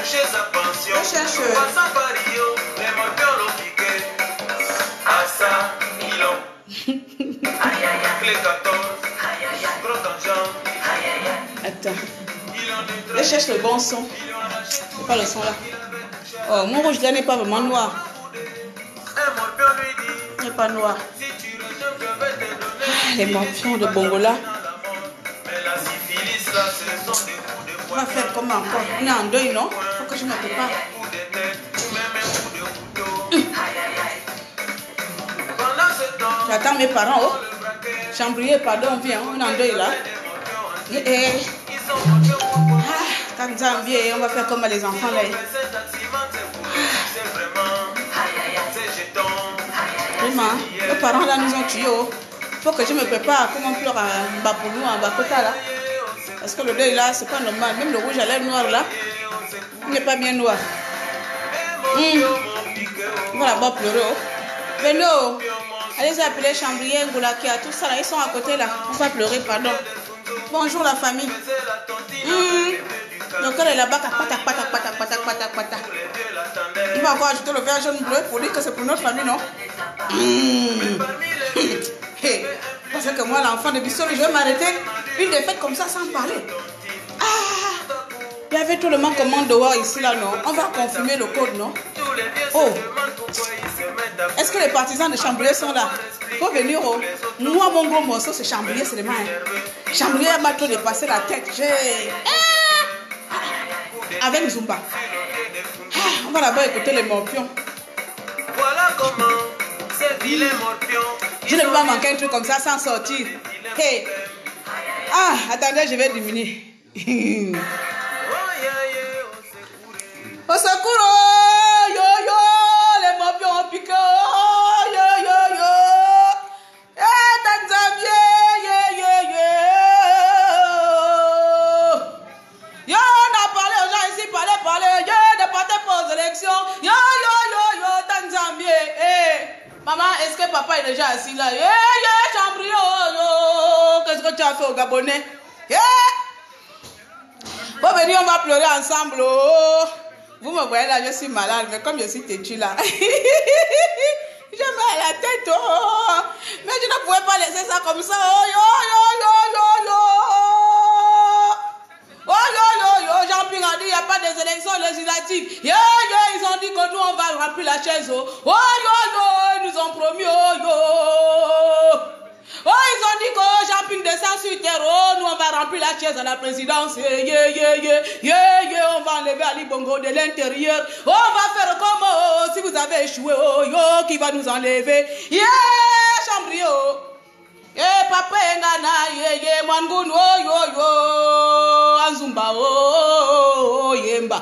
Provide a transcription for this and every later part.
toucher sa pension. Je cherche. Passant par Rio, les morpions l'ont piqué. À ça, ils ont. Clé 14, gros tangent. Attends. Je cherche le bon son. C'est pas le son là. Oh, mon rouge là n'est pas vraiment noir. Un morpion lui dit. Il n'est pas noir. Si tu retournes, je vais te donner. Les morpions de Bongola. Mais la syphilis là, ce sont des coups de On poing. va faire comment encore? On est en deuil, non? Faut que je me prépare. Coup de tête, ou même un coup de couteau. Pendant ce temps, J'attends mes parents, oh. le braquet, Chambrier, pardon, viens, on est en deuil là. des morpions. Eh, Ils sont morpions pour quand Zambie, on va faire comme les enfants là. cet accident, c'est vraiment. C'est jeton. Vraiment, mes parents là nous ont tués, oh. Faut que je me prépare, comme on pleure en Bapoulou, en Bakota là. Parce que le deuil là, c'est pas normal. Même le rouge à lèvres noir là, il n'est pas bien noir. On va là-bas pleurer, oh. Venez, oh. Allez appeler Chambrier, Ngoulakia, tout ça là, ils sont à côté là. On va pleurer, pardon. Bonjour la famille. Le cœur est là-bas, patak. On va encore ajouter le vert jaune bleu pour dire que c'est pour notre famille, non? Hey, parce que moi, l'enfant de Bissot, je vais m'arrêter une défaite comme ça sans parler. Il y avait tout le monde commande dehors ici, là, non? On va confirmer le code, non? Oh! Est-ce que les partisans de Chambrier sont là? Il faut venir, oh. Moi, mon gros morceau, c'est Chambrier, c'est les mains. Chambrier m'a trop dépassé la tête. Avec Zumba. On va là-bas écouter les morpions. Voilà comment ces vilains morpions. Je ne peux pas manquer un truc comme ça sans sortir. Hey! Attendez, je vais diminuer. Au secours, oh, yo, les morpions ont piqué, oh, yo. Tanzanie, Yo, on a parlé aux gens ici, parlé, yo, de partir pour les élections, yo, Tanzanie, maman, est-ce que papa est déjà assis là? Chambrio, yo, qu'est-ce que tu as fait au Gabonais? Faut venir, on va pleurer ensemble, oh. Vous me voyez là, je suis malade, mais comme je suis têtue là, j'ai mal à la tête, oh. Mais je ne pouvais pas laisser ça comme ça, oh, yo. Jean-Pierre a dit, il n'y a pas des élections législatives. Yo, ils ont dit que nous, on va remplir la chaise, oh. Ils nous ont promis, ils ont dit que Jean-Pierre descend sur terre, nous, on va remplir la chaise à la présidence, on va enlever Ali Bongo de l'intérieur, on va faire comme, si vous avez échoué, qui va nous enlever, Chambrier, papa engana, Mwangun, Anzumba, Yemba,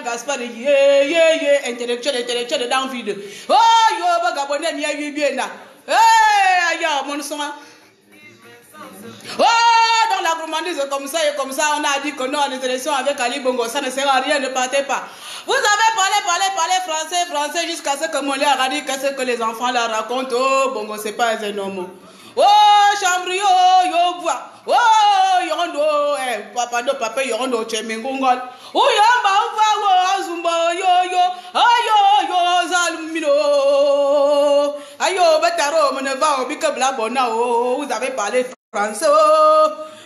Gaspard, intellectuel dans vide, Bagabonais, n'y a eu bien là. Mon sang. Dans la gourmandise comme ça et comme ça, on a dit que non, les élections avec Ali Bongo, ça ne sert à rien, ne partez pas. Vous avez parlé français jusqu'à ce que Molé a dit qu'est-ce que les enfants leur racontent. Oh, Bongo, c'est pas un homme. Oh, Chambrio, yo, bois. Oh, yorondo, papa, yorondo, chemingongol. Oh, yamba, azumba, yo, zalumino. Ayo, Betaro, Moneva, Bicabla, Bona, vous avez parlé français.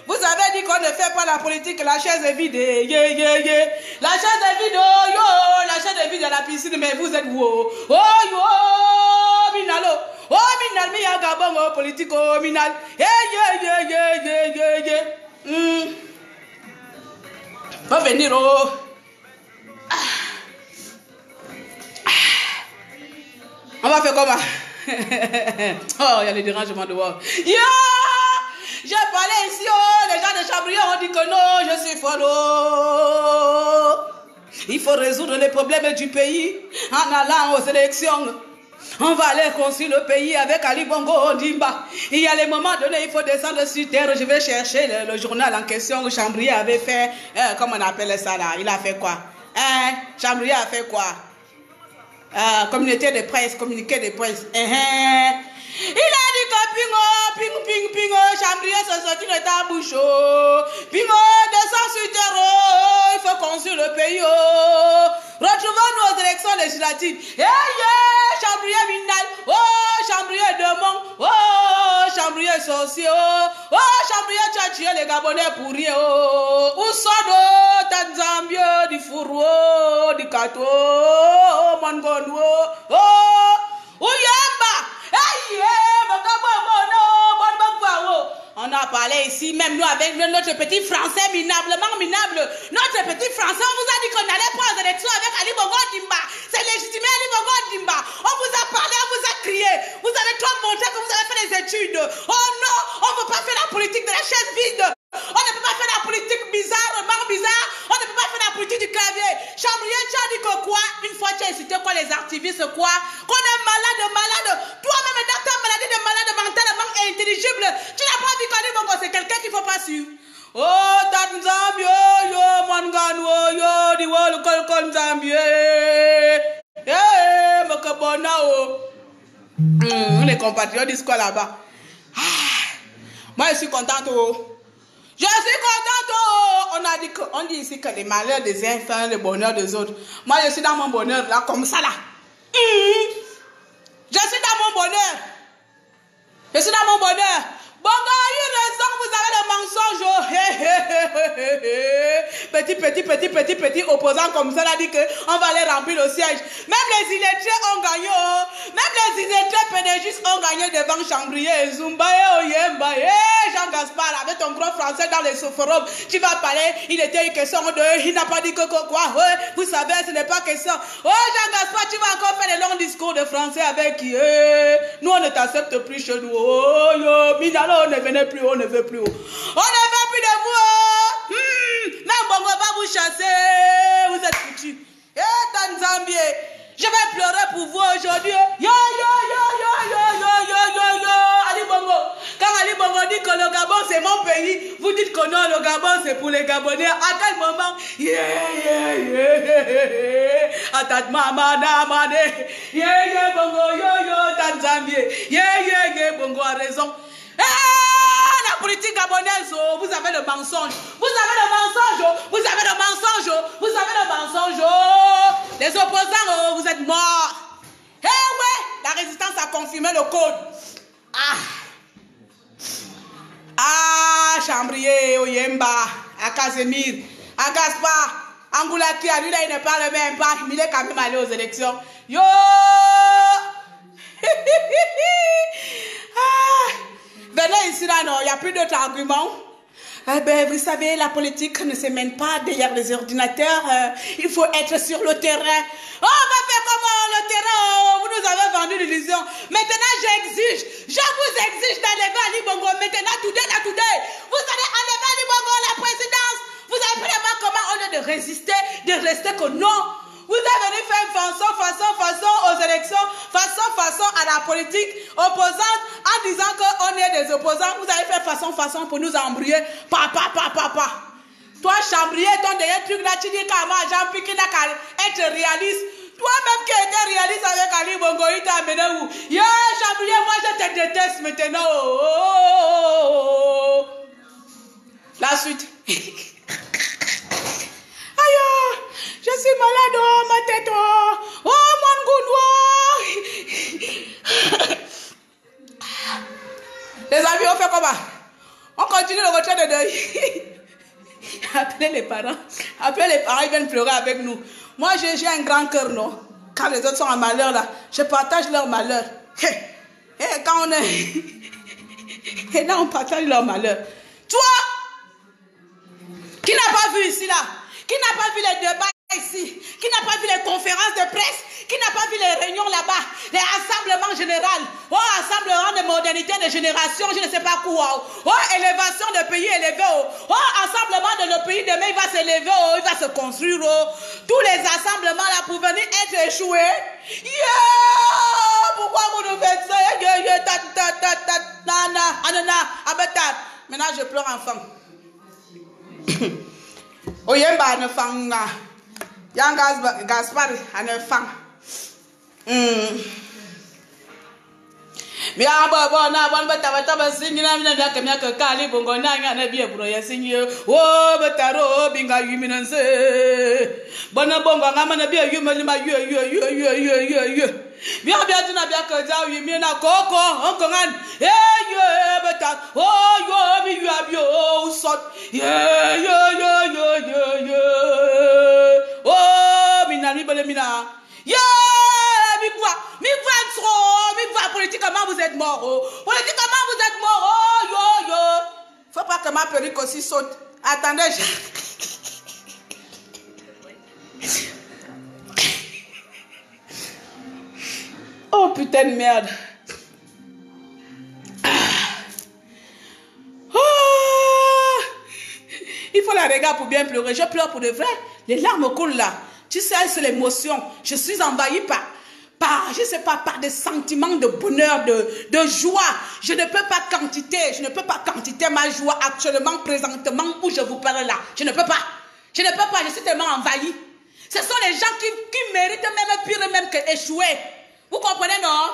Vous avez dit qu'on ne fait pas la politique, la chaise est vide. La chaise est vide, la chaise est vide à la piscine, mais vous êtes où? Minalo. Minal, mi agabongo, politique, minal. Va venir, On va faire comment? Oh, il y a les dérangements dehors. J'ai parlé ici, les gens de Chambrier ont dit que non, je suis follow. Il faut résoudre les problèmes du pays en allant aux élections. On va aller construire le pays avec Ali Bongo Ondimba. Il y a les moments donnés, il faut descendre sur terre. Je vais chercher le journal en question que Chambrier avait fait. Comment on appelle ça là? Il a fait quoi? Chambrier a fait quoi? Communiqué de presse. Il a dit que pingo, Chambrier se sortit de ta bouche. Pingo, descend sur terre, il faut platine. Chambrier minal. Oh, chambrier démon. Oh, chambrier sorcier. Oh, chambrier tu as tué les Gabonais pour rien. Oh, où sont nos Tanzambio, du fourreau, du kato, mangono. Oh, Ouyamba. On a parlé ici, même nous avec notre petit français minablement minable. Notre petit français, on vous a dit qu'on allait prendre les élections avec Ali Bongo Dimba. C'est légitimé Ali Bongo Dimba. On vous a parlé, on vous a crié. Vous avez trop montré que vous avez fait des études. Oh non, on ne peut pas faire la politique de la chaise vide. On ne peut pas faire la politique bizarre, bizarre. On ne peut pas faire la politique du clavier. Chambrier, tu as dit que quoi? Une fois tu as incité quoi les activistes quoi? Qu'on est malade. Toi-même dans ta maladie de malade mentalement intelligible. Tu n'as pas vu qu'Ali Bongo c'est quelqu'un qu'il ne faut pas suivre. Oh, Tanzambio, yo, Mangano, yo, di wol kol Zambie. Mokabonao. Les compatriotes disent quoi là-bas? Moi je suis contente. Je suis contente. On dit ici que les malheurs des uns font le bonheur des autres. Moi, je suis dans mon bonheur, là, comme ça, là. Je suis dans mon bonheur. Je suis dans mon bonheur. Bongo a eu raison, vous avez le mensonge. Petit opposant comme ça, là, dit qu'on va aller remplir le siège. Même les illettrés ont gagné. Même les illettrés pédégistes ont gagné devant Chambrier. Zumba, Oyemba, Jean Gaspard, avec ton gros français dans les sophrobes. Tu vas parler, il était une question de. Il n'a pas dit que quoi. Vous savez, ce n'est pas question. Oh, Jean Gaspard, tu vas encore faire les longs discours de français avec qui? Nous, on ne t'accepte plus chez nous. Oh, yo, Minalo, on ne venait plus, on ne veut plus. On ne veut plus de vous. Même Bongo va vous chasser. Vous êtes foutus. Tanzambie, je vais pleurer pour vous aujourd'hui. Yo. Ali Bongo. Quand Ali Bongo dit que le Gabon c'est mon pays, vous dites que non, le Gabon c'est pour les Gabonais. À quel moment? Atat mama namane. Bongo, yo, Tanzambie. Bongo a raison. La politique gabonaise, vous avez le mensonge. Les opposants, vous êtes morts. Ouais, la résistance a confirmé le code. Chambrier, Oyemba, à Casemir, à Gaspard, Angoulaki, à lui là, il ne parle même pas. Il est quand même allé aux élections. Yo! Venez ici là, non, il n'y a plus d'autres arguments. Vous savez, la politique ne se mène pas derrière les ordinateurs. Il faut être sur le terrain. On va faire comment le terrain? Vous nous avez vendu l'illusion. Maintenant, je vous exige d'enlever Ali Bongo. Maintenant, today. Vous allez enlever Ali Bongo à la présidence. Vous avez vraiment comment, au lieu de résister, de rester que non. Vous êtes venu faire façon aux élections, façon à la politique opposante, en disant qu'on est des opposants. Vous avez fait façon pour nous embrouiller. Papa. Toi, Chambrier, ton dernier truc là, tu dis qu'à moi, Jean-Pierre qui n'a qu'à être réaliste. Toi-même qui étais réaliste avec Ali Bongo, il t'a amené où? Yo, Chambrier, moi je te déteste maintenant. La suite. Je suis malade, ma tête, mon goût. Les amis, on fait comment? On continue le retrait de deuil. Appelez les parents, ils viennent pleurer avec nous. Moi, j'ai un grand cœur, non? Quand les autres sont en malheur, là, je partage leur malheur. Et quand on est... Et là, on partage leur malheur. Toi, qui n'a pas vu ici, là? Qui n'a pas vu les débats ici? Qui n'a pas vu les conférences de presse? Qui n'a pas vu les réunions là-bas? Les rassemblements généraux? Oh, rassemblement de modernité, de génération, je ne sais pas quoi. Oh, élévation de pays élevé. Oh, rassemblement de le pays demain, il va s'élever. Oh, il va se construire. Oh. Tous les rassemblements là pour venir être échoués. Pourquoi vous nous faites ça? Maintenant, je pleure enfant. Oyemba ne fang. Yang Gaspard ne fang. Mia baba na bon bata singina mina biaka miaka kali bongo nanga na bia bro ya singi o betaro binga yuminanse bona bongo ngama na bia yumeli ma yo bia bia tuna biaka za yumina koko onko ngan yo beta o yo bi yo bio sot yo o mina ni bele mina yo mi voix trop, mi voix politiquement vous êtes mort, oh. Politiquement vous êtes mort, oh, yo. Faut pas que ma perruque aussi saute. Attendez, Oh putain de merde. Oh. Il faut la regarder pour bien pleurer. Je pleure pour de vrai. Les larmes coulent là. Tu sais, c'est l'émotion. Je suis envahie par je sais pas, par des sentiments de bonheur, de joie. Je ne peux pas quantiter ma joie actuellement, présentement, où je vous parle là. Je ne peux pas, je suis tellement envahie. Ce sont les gens qui méritent même pire même que échouer. Vous comprenez, non?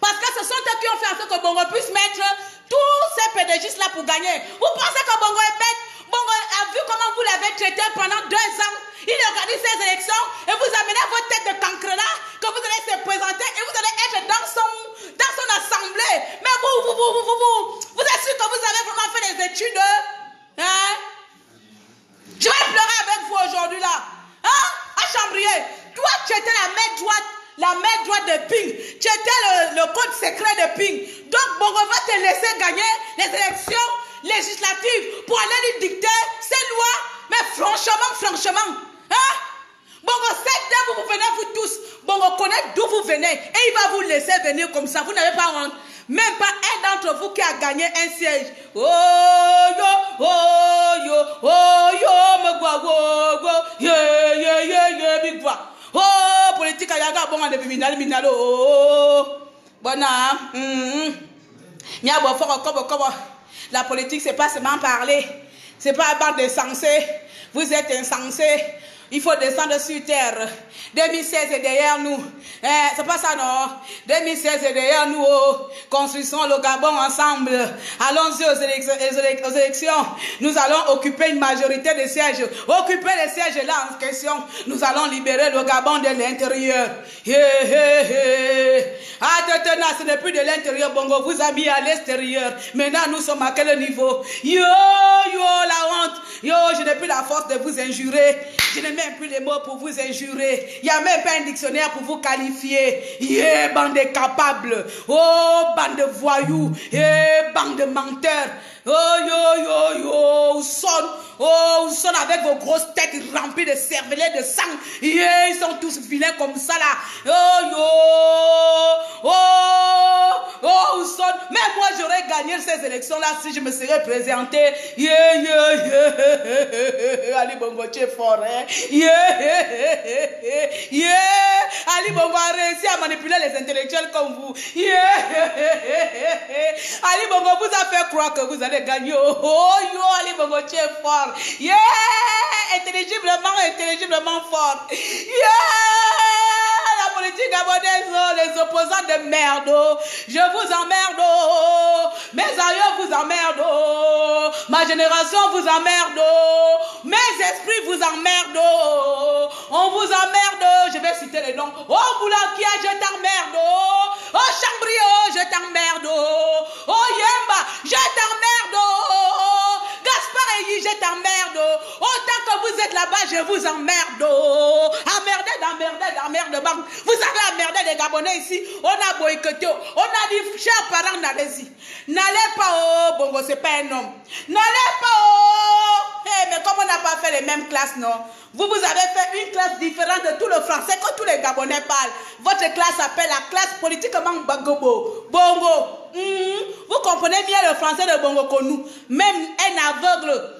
Parce que ce sont eux qui ont fait en sorte que Bongo puisse mettre tous ces pédagistes là pour gagner. Vous pensez que Bongo est bête? Bongo a vu comment vous l'avez traité pendant 2 ans. Il organise ces élections et vous amenez votre tête de cancre là, que vous allez se présenter et vous allez être dans son assemblée. Mais vous êtes sûr que vous avez vraiment fait des études? Hein? Je vais pleurer avec vous aujourd'hui là. Hein? À Chambrier, toi tu étais la main droite de Ping. Tu étais le code secret de Ping. Donc Bongo va te laisser gagner les élections législatives pour aller lui dicter ces lois. Mais franchement, hein? Bongo sait d'où vous venez vous tous. Bongo connaît d'où vous venez. Et il va vous laisser venir comme ça. Vous n'avez pas honte. Même pas un d'entre vous qui a gagné un siège. Oh yo, big voix. Oh, politique à yaga bon depuis minalo. Oh, bona. La politique, c'est pas seulement parler. C'est pas bande de sensés. Vous êtes insensés. Il faut descendre sur terre. 2016 est derrière nous. C'est pas ça, non? 2016 est derrière nous. Oh. Construisons le Gabon ensemble. Allons-y aux élections. Nous allons occuper une majorité de sièges. Occuper les sièges là en question. Nous allons libérer le Gabon de l'intérieur. Ah, ce n'est plus de l'intérieur. Bongo vous a mis à l'extérieur. Maintenant, nous sommes à quel niveau? Yo, la honte. Yo, je n'ai plus la force de vous injurer. Je n'ai même plus les mots pour vous injurer. Il n'y a même pas un dictionnaire pour vous qualifier. Yeah, bande de capables. Oh, bande de voyous. Yeah, bande de menteurs. Oh, vous sonne avec vos grosses têtes remplies de cervelets, de sang. Yeah, ils sont tous vilains comme ça là. Vous sonne. Même moi, j'aurais gagné ces élections là si je me serais présenté. Ali Bongo, tu es fort, hein? Ali Bongo a réussi à manipuler les intellectuels comme vous. Ali Bongo vous a fait croire que vous allez gagner. Ali Bongo, tu es fort. Intelligiblement fort. La politique gabonaise, les opposants de merde. Je vous emmerde. Mes aïeux vous emmerdent. Ma génération vous emmerde. Mes esprits vous emmerdent. On vous emmerde. Je vais citer les noms. Oh Boulakia, je t'emmerde. Oh Chambrio, je t'emmerde. Oh Yemba, je t'emmerde. Gaspard Eyi, je t'emmerde. Autant que vous êtes là-bas, je vous emmerde. Emmerde. Vous avez emmerdé les Gabonais ici. On a boycotté. On a dit, chers parents, n'allez-y. N'allez pas, oh, Bongo, c'est pas un homme. N'allez pas, oh. Mais comme on n'a pas fait les mêmes classes, non. Vous avez fait une classe différente de tout le français que tous les Gabonais parlent. Votre classe s'appelle la classe politiquement Bongo. Vous comprenez bien le français de Bongo que nous. Même un aveugle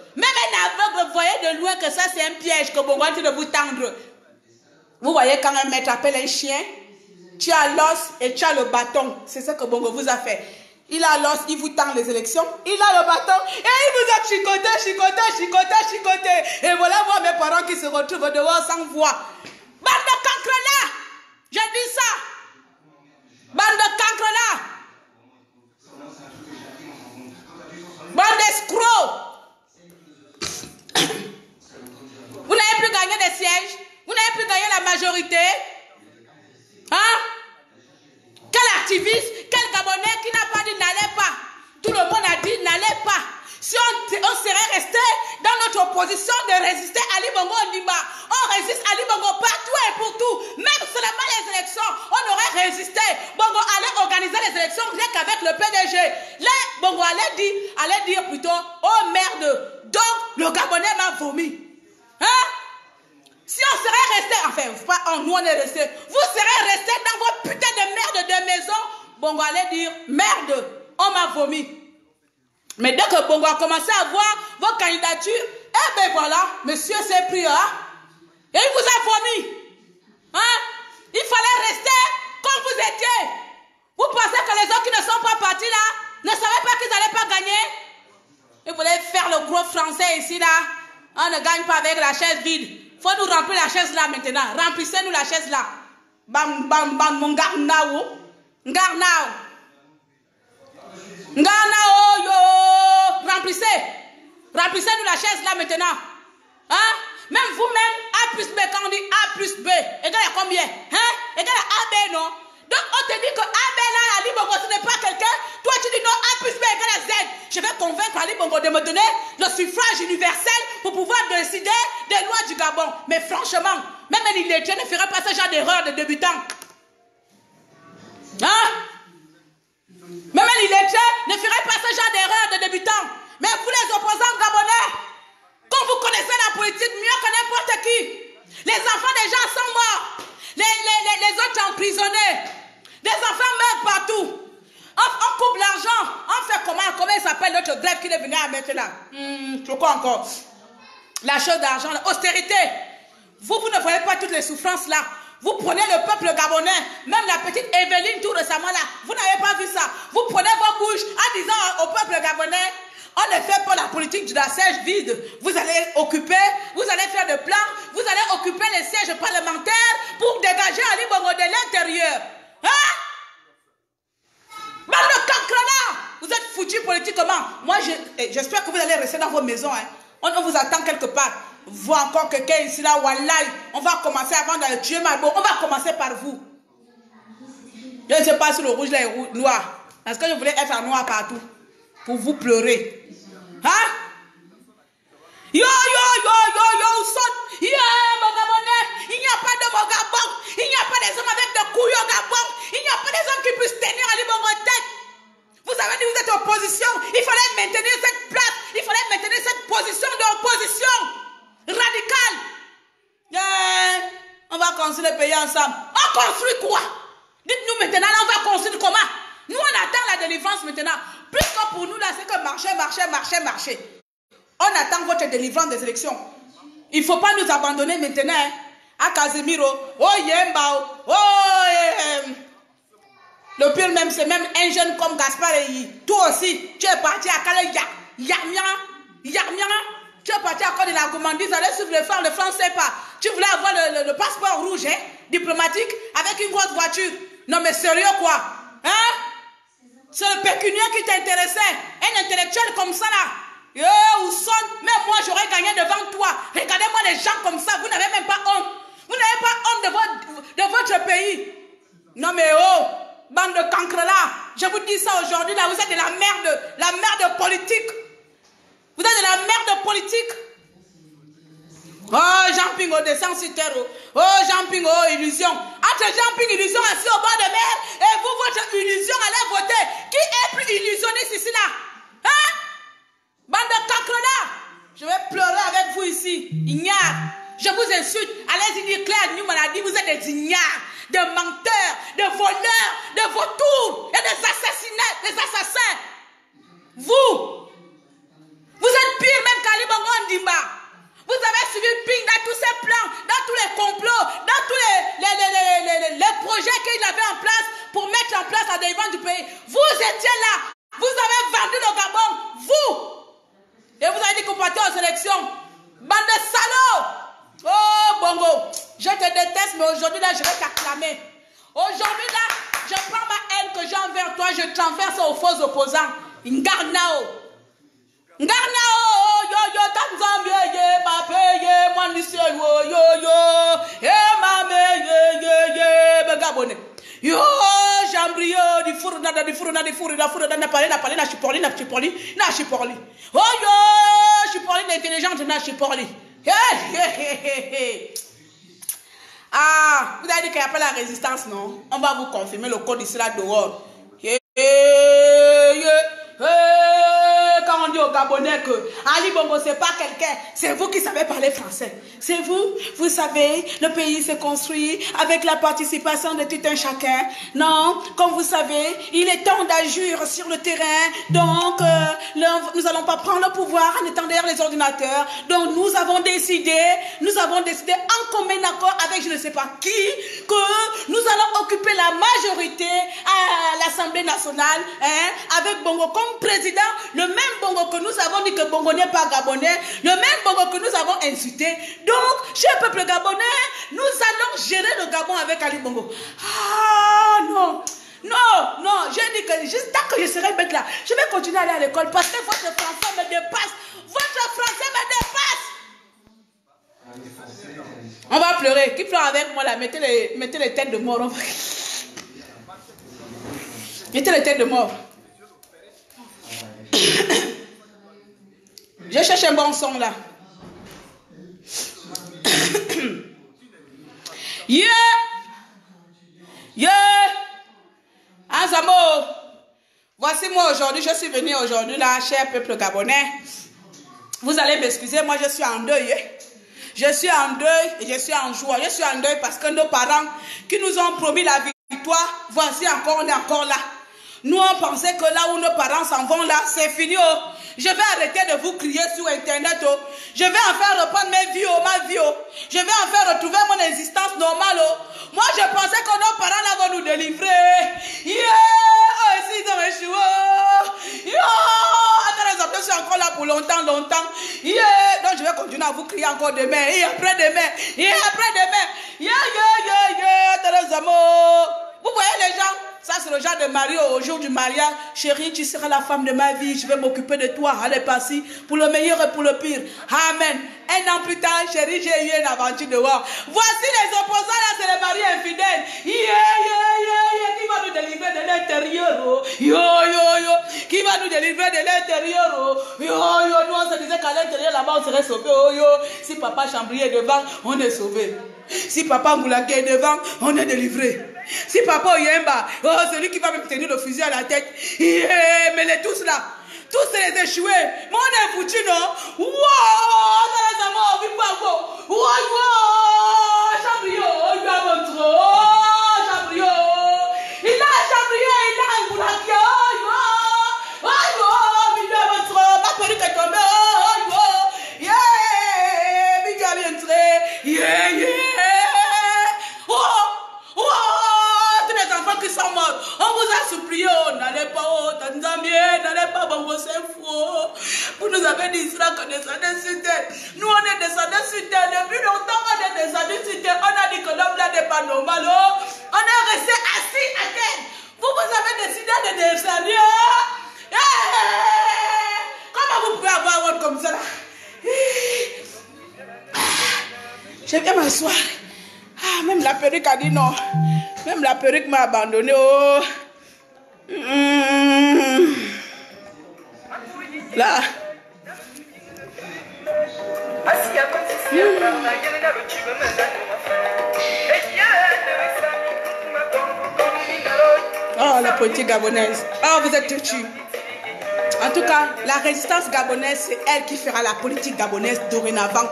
voyait de loin que ça c'est un piège que Bongo a dit de vous tendre. Vous voyez quand un maître appelle un chien, tu as l'os et tu as le bâton. C'est ce que Bongo vous a fait. Il a l'os, il vous tend les élections. Il a le bâton et il vous a chicoté. Et voilà moi mes parents qui se retrouvent dehors sans voix. Bande de cancre là. J'ai dit ça. Bande de cancre là. Bande d'escrocs. Vous n'avez plus gagné des sièges. Vous n'avez plus gagné la majorité. Hein? Quel activiste, quel Gabonais qui n'a pas dit n'allez pas? Tout le monde a dit n'allez pas. Si on serait resté dans notre opposition de résister à Ali Bongo Ondimba, on résiste à Ali Bongo partout et pour tout. Même seulement les élections, on aurait résisté. Bongo allait organiser les élections rien qu'avec le PDG. Là, Bongo allait dire plutôt, oh merde, donc le Gabonais m'a vomi. Hein? Si on serait resté, enfin, nous on est resté, vous serez resté dans vos putains de merde de maison, Bongo allait dire, merde, on m'a vomi. Mais dès que Bongo a commencé à voir vos candidatures, eh ben voilà, monsieur s'est pris, hein? Et il vous a vomi. Hein? Il fallait rester comme vous étiez. Vous pensez que les autres qui ne sont pas partis là, ne savaient pas qu'ils n'allaient pas gagner? Ils voulaient faire le gros français ici là. On ne gagne pas avec la chaise vide. Il faut nous remplir la chaise là maintenant. Remplissez-nous la chaise là. Bam, bam, bam, mon garnao. Garnao. Garnao, yo. Remplissez-nous la chaise là maintenant. Hein? Même vous-même, A plus B, quand on dit A plus B, égale à combien? Hein? Égale à AB, non? Donc on te dit que AB là, Ali Bongo, ce n'est pas quelqu'un. Toi tu dis non, A plus B égale à Z. Je vais convaincre Ali Bongo de me donner le suffrage universel pour pouvoir décider des lois du Gabon. Mais franchement, même un illettré ne ferait pas ce genre d'erreur de débutant. Hein? Même un illettré ne ferait pas ce genre d'erreur de débutant. Mais vous les opposants gabonais, quand vous connaissez la politique mieux que n'importe qui, les enfants des gens sont morts, les autres emprisonnés, des enfants meurent partout. On coupe l'argent, on fait comment il s'appelle notre grève qui est venu à mettre là? Je crois encore. La chose d'argent, l'austérité. Vous ne voyez pas toutes les souffrances là. Vous prenez le peuple gabonais, même la petite Evelyne tout récemment là, vous n'avez pas vu ça. Vous prenez vos bouches en disant au peuple gabonais, on ne fait pas la politique de la siège vide. Vous allez occuper, vous allez faire des plans, vous allez occuper les sièges parlementaires pour dégager Ali Bongo de l'intérieur. Hein? Bande de cancrelats, vous êtes foutus politiquement. Moi, j'espère que vous allez rester dans vos maisons. Hein. On vous attend quelque part. Vous encore quelqu'un ici là, wallahi, on va commencer avant d'aller tuer Malbo. On va commencer par vous. Je ne sais pas si le rouge là est noir. Parce que je voulais être en noir partout. Pour vous pleurer. Hein? Yo, son. Mon Gabonais. Il n'y a pas de mon Gabon. Il n'y a pas des hommes avec des couilles au Gabon. Il n'y a pas des hommes qui puissent tenir à l'Ibongo en tête. Vous avez dit que vous êtes en opposition. Il fallait maintenir cette place. Il fallait maintenir cette position d'opposition radicale. On va construire le pays ensemble. On construit quoi? Dites-nous maintenant, là, on va construire comment? Nous, on attend la délivrance maintenant. Plus que pour nous, là, c'est que marcher. On attend votre délivrance des élections. Il ne faut pas nous abandonner maintenant. Hein, à Casemiro. Oh, Yemba. Oh, le pire même, c'est même un jeune comme Gaspard et toi aussi, tu es parti à Calais. Tu es parti à Côte de la gourmandise, aller suivre le phare, le français pas. Tu voulais avoir le passeport rouge, hein, diplomatique, avec une grosse voiture. Non mais sérieux quoi? Hein? C'est le pécunier qui t'intéressait. Un intellectuel comme ça là. Même moi j'aurais gagné devant toi. Regardez-moi les gens comme ça, vous n'avez même pas honte. Vous n'avez pas honte de votre pays. Non mais oh, bande de cancres là. Je vous dis ça aujourd'hui là, vous êtes de la merde politique. Vous êtes de la merde politique. Oh, Jean-Ping, oh, descend sur terre. Oh, Jean-Ping, oh, illusion. Entre Jean-Ping, illusion assis au bord de mer, et vous, votre illusion, allez voter. Qui est plus illusionniste ici, là? Hein? Bande de cancres là. Je vais pleurer avec vous ici. Ignare. Je vous insulte. Allez-y dire Claire Newman a dit, vous êtes des ignares, des menteurs, des voleurs, des vautours, et des assassinats, des assassins. Vous êtes pire même qu'Ali Bongo Ondimba. Vous avez suivi Ping dans tous ses plans, dans tous les complots, dans tous les projets qu'il avait en place pour mettre en place la délivrance du pays. Vous étiez là. Vous avez vendu le Gabon. Vous. Et vous avez dit que vous partez aux élections. Bande de salauds. Oh, Bongo. Je te déteste, mais aujourd'hui, là, je vais t'acclamer. Aujourd'hui, là, je prends ma haine que j'ai envers toi, je transfère ça aux faux opposants. Ngarnao. Ngarna oh yo yo Tanzambie ye pape ye Mwanisel oh yo yo mame ye begabone yo jambrio di furuna na parler na chipoli oh yo chipoli intelligente na chipoli ah vous avez dit qu'il n'y a pas la résistance non on va vous confirmer le code ici là dehors quand on dit aux Gabonais que Ali Bongo c'est pas quelqu'un, c'est vous qui savez parler français. C'est vous savez, le pays s'est construit avec la participation de tout un chacun. Non, comme vous savez, il est temps d'agir sur le terrain. Donc, nous n'allons pas prendre le pouvoir en étant derrière les ordinateurs. Donc, nous avons décidé en commun accord avec je ne sais pas qui, que nous allons occuper la majorité à l'Assemblée nationale, avec Bongo comme président, le même Bongo que nous avons dit que Bongo n'est pas gabonais, le même Bongo que nous avons insulté. Donc, cher peuple gabonais, nous allons gérer le Gabon avec Ali Bongo. Ah non, j'ai dit que juste tant que je serai bête là, je vais continuer à aller à l'école parce que votre français me dépasse. Votre français me dépasse. On va pleurer. Qui pleure avec moi là? Mettez les têtes de mort. Mettez les têtes de mort. Je cherche un bon son là. Azamo, voici moi aujourd'hui, je suis venu aujourd'hui là, cher peuple gabonais. Vous allez m'excuser, moi je suis en deuil. Je suis en deuil et je suis en joie. Je suis en deuil parce que nos parents qui nous ont promis la victoire, voici encore, on est encore là. Nous, on pensait que là où nos parents s'en vont, là, c'est fini. Oh. Je vais arrêter de vous crier sur Internet. Oh. Je vais en faire reprendre ma vie. Oh. Je vais en faire retrouver mon existence normale. Oh. Moi, je pensais que nos parents là vont nous délivrer. Oh, ils ont échoué. Attends, je suis encore là pour longtemps. Donc, je vais continuer à vous crier encore demain. Et après-demain. Vous voyez les gens? Ça, c'est le genre de mari au jour du mariage. Chérie, tu seras la femme de ma vie. Je vais m'occuper de toi. Allez, passer pour le meilleur et pour le pire. Amen. Un an plus tard, chérie, j'ai eu une aventure dehors. Voici les opposants, là, c'est les maris infidèles. Qui va nous délivrer de l'intérieur? Qui va nous délivrer de l'intérieur? Nous, on se disait qu'à l'intérieur, là-bas, on serait sauvé. Si papa Chambrier est devant, on est sauvé. Si papa Moulake est devant, on est délivré. Si papa Oyemba, celui qui va me tenir le fusil à la tête, mais les tous là, tous les échoués, mais on est foutu, non? Chambrier, il a Chambrier, il a Moulake, ma perruque est tombée, qui sont morts. On vous a supplié, n'allez pas au Tanzanie, n'allez pas Bongo, c'est faux. Vous nous avez dit cela que descendez sur terre. Nous, on est descendus sur terre. Depuis longtemps, on est descendus sur terre. On a dit que l'homme là n'est pas normal. On est resté assis à terre. Vous avez décidé de descendre. Comment vous pouvez avoir un monde comme ça là? Je viens m'asseoir. Même la perruque a dit non. Même la perruque m'a abandonné. Là. Oh, la politique gabonaise. Oh, vous êtes têtus. En tout cas, la résistance gabonaise, c'est elle qui fera la politique gabonaise dorénavant.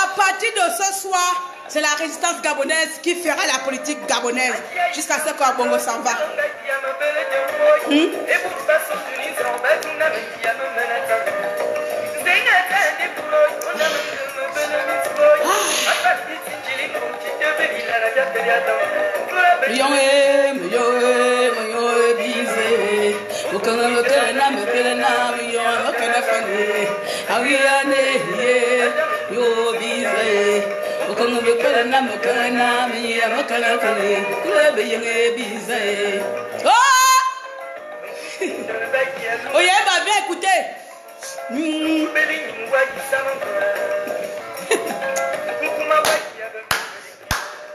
À partir de ce soir, c'est la résistance gabonaise qui fera la politique gabonaise jusqu'à ce que Bongo s'en va. Oh, bien écoutez.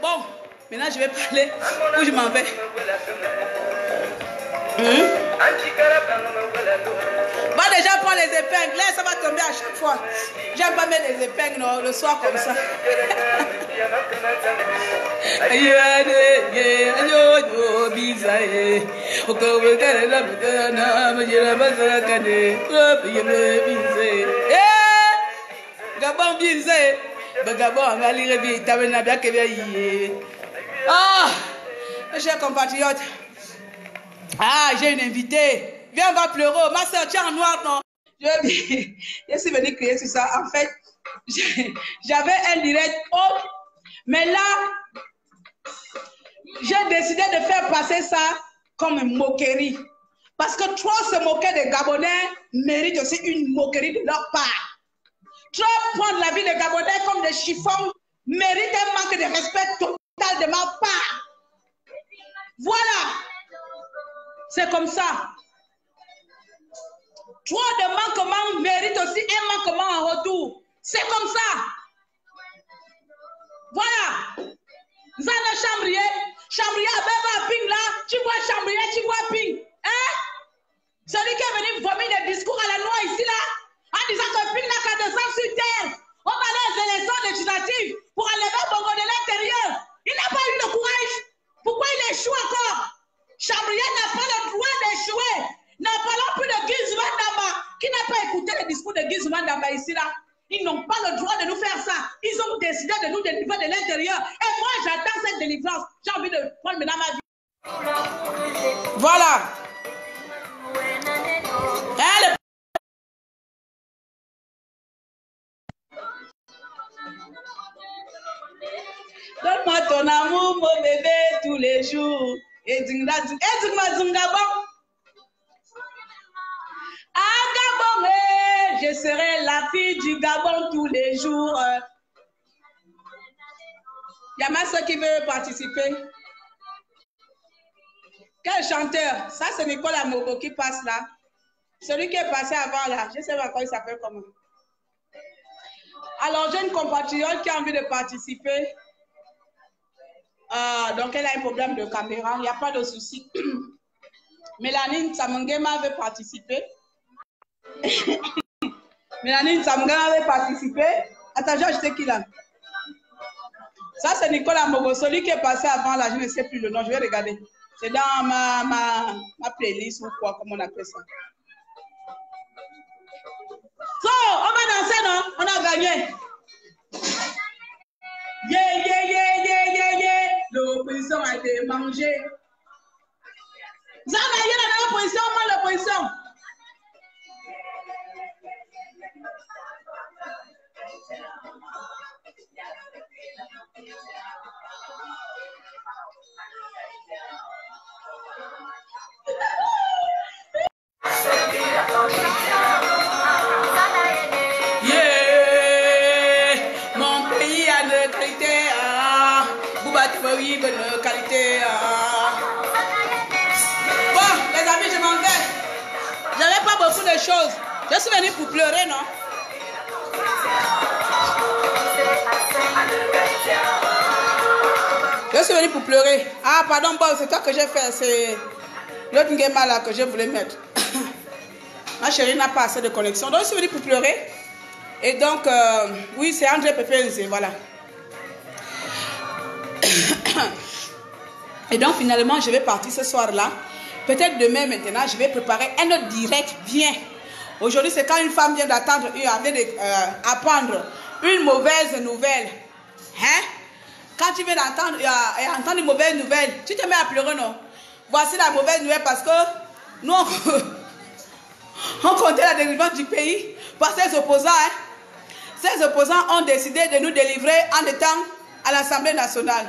Bon, maintenant je vais parler où je m'en vais. Va déjà prendre les épingles. Là, ça va tomber à chaque fois. J'aime pas mettre les épingles non, le soir comme ça. Gabon bisé. Gabon, on va lire bien. Ah, mes chers compatriotes. Ah, j'ai une invitée. Viens, on va pleurer. Ma soeur, tu es en noir, non? Je suis venue crier sur ça. En fait, j'avais un direct autre. Mais là, j'ai décidé de faire passer ça comme une moquerie. Parce que trop se moquer des Gabonais mérite aussi une moquerie de leur part. Trop prendre la vie des Gabonais comme des chiffons mérite un manque de respect total de ma part. Voilà. C'est comme ça. Trop de manquements méritent aussi un manquement en retour. C'est comme ça. Voilà. Zana chambrier. Chambrier, bébé, ping là. Tu vois chambrier, tu vois ping. Hein? Celui qui est venu vomir des discours à la loi ici là, en disant que ping n'a qu'à descendre sur terre. On va aller aux élections législatives pour enlever Bongo de l'intérieur. Il n'a pas eu le courage. Pourquoi il échoue encore? Chambrier n'a pas le droit d'échouer. N'en parlons plus de Guy Zouandamba, qui n'a pas écouté le discours de Guy Zouandamba ici là. Ils n'ont pas le droit de nous faire ça. Ils ont décidé de nous délivrer de l'intérieur. Et moi, j'attends cette délivrance. J'ai envie de prendre maintenant ma vie. Voilà. Donne-moi ton amour, mon bébé, tous les jours. Et à Gabon, je serai la fille du Gabon tous les jours. Il y a ma soeur qui veut participer. Quel chanteur? Ça, c'est Nicolas Mogo qui passe là. Celui qui est passé avant là. Je ne sais pas comment il s'appelle comment. Alors, j'ai une compatriote qui a envie de participer. Donc, elle a un problème de caméra. Il n'y a pas de souci. Mélanie Samangema veut participer. Mélanie Samangema veut participer. Attends, j'ai acheté qui là? Ça, c'est Nicolas Mogo. Celui qui est passé avant là, je ne sais plus le nom. Je vais regarder. C'est dans ma playlist ou quoi, comme on appelle ça. So, on va danser, non? On a gagné. Yeah, yeah, yeah, yeah, yeah, yeah. L'opposition a été mangée. Vous avez gagné dans l'opposition, moi l'opposition. De qualité. Bon, les amis, je m'en vais. J'avais pas beaucoup de choses. Je suis venue pour pleurer, non? Je suis venue pour pleurer. Ah, pardon, Bob, c'est toi que j'ai fait. C'est l'autre game là que je voulais mettre. Ma chérie n'a pas assez de connexion. Donc, je suis venue pour pleurer. Et donc, oui, c'est André Pépé, voilà. Et donc finalement je vais partir ce soir là. Peut-être demain maintenant je vais préparer un autre direct bien. Aujourd'hui c'est quand une femme vient d'apprendre une mauvaise nouvelle. Hein? Quand tu viens d'entendre entendre une mauvaise nouvelle, tu te mets à pleurer, non? Voici la mauvaise nouvelle parce que nous on comptait la délivrance du pays par ces opposants. Hein? Ces opposants ont décidé de nous délivrer en étant à l'Assemblée nationale.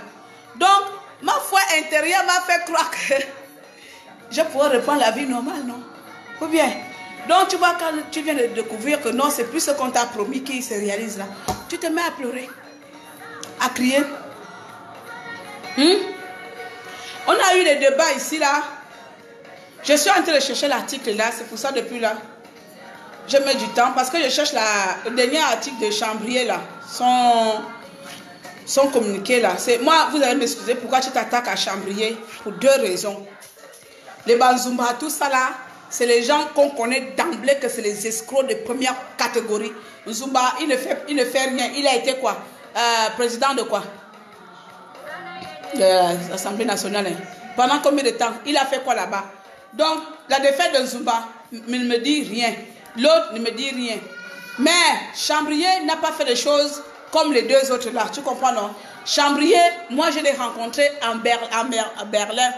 Donc, ma foi intérieure m'a fait croire que je pourrais reprendre la vie normale, non? Ou bien, donc tu vois, quand tu viens de découvrir que non, c'est plus ce qu'on t'a promis qui se réalise là, tu te mets à pleurer, à crier. On a eu des débats ici là. Je suis en train de chercher l'article là, c'est pour ça depuis là. Je mets du temps parce que je cherche le dernier article de Chambrier là. Son communiqué là. Moi, vous allez m'excuser pourquoi tu t'attaques à Chambrier. Pour deux raisons. Les Banzumba, tout ça là, c'est les gens qu'on connaît d'emblée que c'est les escrocs de première catégorie. Zumba, il ne fait rien. Il a été quoi? Président de quoi? De l'Assemblée nationale. Hein. Pendant combien de temps? Il a fait quoi là-bas? Donc, la défaite de Zumba ne me dit rien. L'autre ne me dit rien. Mais Chambrier n'a pas fait des choses comme les deux autres là. Tu comprends, non? Chambrier, moi je l'ai rencontré à Berlin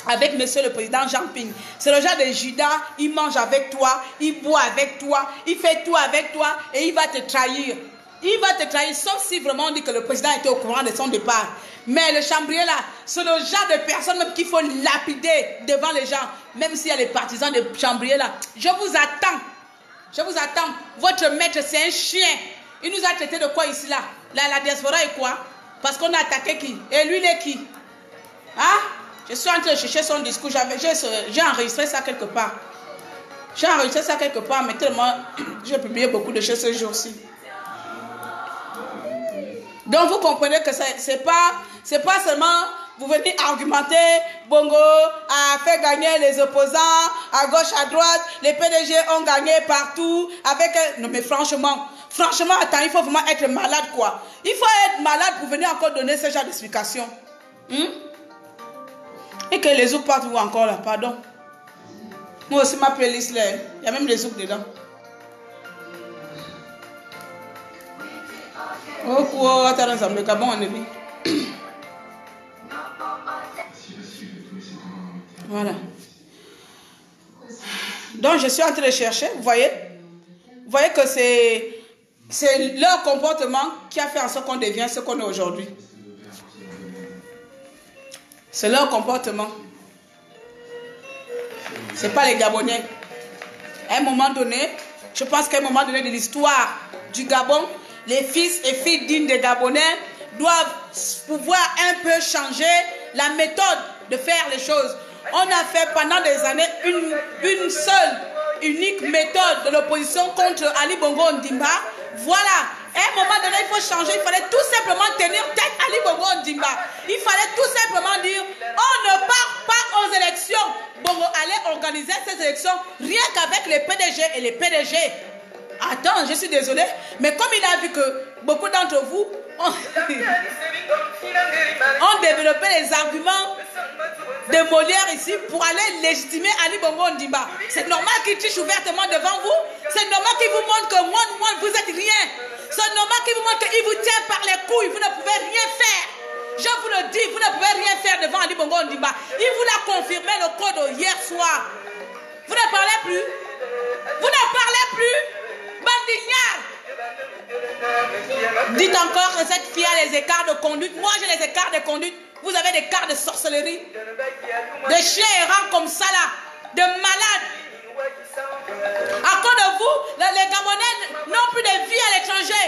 avec monsieur le président Jean Ping. C'est le genre de Judas, il mange avec toi, il boit avec toi, il fait tout avec toi et il va te trahir. Il va te trahir, sauf si vraiment on dit que le président était au courant de son départ. Mais le Chambrier là, c'est le genre de personne même qu'il faut lapider devant les gens. Même s'il y a les partisans de Chambrier là. Je vous attends. Je vous attends. Votre maître, c'est un chien. Il nous a traité de quoi ici là? La diaspora est quoi? Parce qu'on a attaqué qui? Et lui, il est qui? Hein? Je suis en train de chercher son discours. J'ai enregistré ça quelque part. J'ai enregistré ça quelque part, mais tellement j'ai publié beaucoup de choses ce jour-ci. Donc vous comprenez que c'est pas seulement vous venez argumenter, Bongo a fait gagner les opposants à gauche, à droite, les PDG ont gagné partout avec... Non mais franchement, attends, il faut vraiment être malade quoi. Il faut être malade pour venir encore donner ce genre d'explication. Et que les autres partent où encore là, pardon. Moi aussi ma playlist là, il y a même les autres dedans. Oh quoi, attends, ensemble, le Gabon on est bien. Voilà. Donc je suis en train de chercher, vous voyez que c'est leur comportement qui a fait en sorte qu'on devient ce qu'on est aujourd'hui. C'est leur comportement. C'est pas les Gabonais. À un moment donné, je pense qu'à un moment donné de l'histoire du Gabon, les fils et filles dignes des Gabonais doivent pouvoir un peu changer la méthode de faire les choses. On a fait pendant des années une seule, unique méthode de l'opposition contre Ali Bongo Ondimba. Voilà. À un moment donné, il faut changer. Il fallait tout simplement tenir tête à Ali Bongo Ondimba. Il fallait tout simplement dire, on ne part pas aux élections. Bongo allait organiser ces élections rien qu'avec les PDG et les PDG. Attends, je suis désolée, mais comme il a vu que beaucoup d'entre vous ont développé les arguments de Molière ici pour aller légitimer Ali Bongo Ondimba. C'est normal qu'il triche ouvertement devant vous. C'est normal qu'il vous montre que moi, vous êtes rien. C'est normal qu'il vous montre qu'il vous tient par les couilles. Vous ne pouvez rien faire. Je vous le dis, vous ne pouvez rien faire devant Ali Bongo Ondimba. Il vous l'a confirmé le code hier soir. Vous ne parlez plus. Vous ne parlez plus. Bandignard. Dites encore que cette fille a les écarts de conduite. Moi j'ai les écarts de conduite. Vous avez des écarts de sorcellerie. Des chiens errants comme ça là. De malades. À cause de vous, les Gabonais n'ont plus de vie à l'étranger.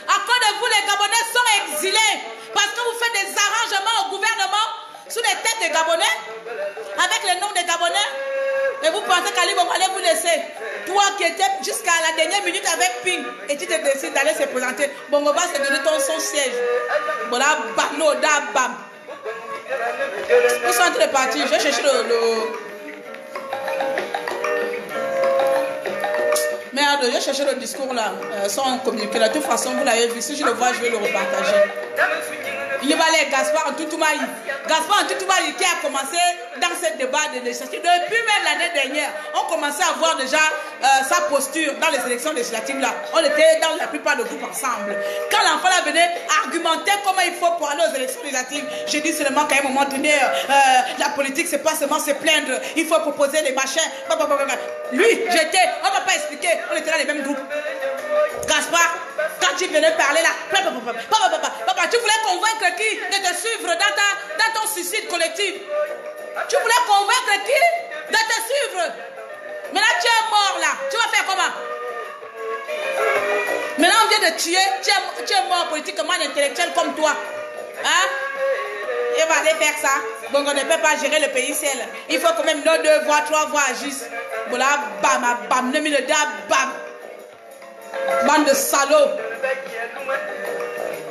À cause de vous, les Gabonais sont exilés. Parce que vous faites des arrangements au gouvernement sous les têtes des Gabonais. Avec les noms des Gabonais. Et vous pensez qu'Ali Bongo allait vous laisser. Toi qui étais jusqu'à la dernière minute avec Ping. Et tu te décides d'aller se présenter. Bongo va se donner son siège. Voilà, bam, bam. Ils sont en train de partir. Je vais chercher Merde, j'ai cherché le discours là, sans communiquer. De toute façon, vous l'avez vu. Si je le vois, je vais le repartager. Il va aller Gaspard Ntoutoumari. Gaspard Ntoutoumari qui a commencé dans ce débat de législative. Depuis même l'année dernière, on commençait à voir déjà sa posture dans les élections législatives là. On était dans la plupart des groupes ensemble. Quand l'enfant là venait argumenter comment il faut pour aller aux élections législatives, j'ai dit seulement qu'à un moment donné, la politique c'est pas seulement se plaindre, il faut proposer des machins. Lui, j'étais, on ne m'a pas expliqué, on était dans les mêmes groupes. Gaspard, quand tu venais parler là, papa, tu voulais convaincre qui de te suivre dans ton suicide collectif? Tu voulais convaincre qui de te suivre? Maintenant tu es mort là, tu vas faire comment? Maintenant on vient de tuer, tu es mort politiquement intellectuel comme toi. Hein? il va aller faire ça. Donc on ne peut pas gérer le pays seul. Il faut quand même nos 2 voix, 3 voix juste. Voilà, bam, bam, ne le da, bam. Bande de salauds.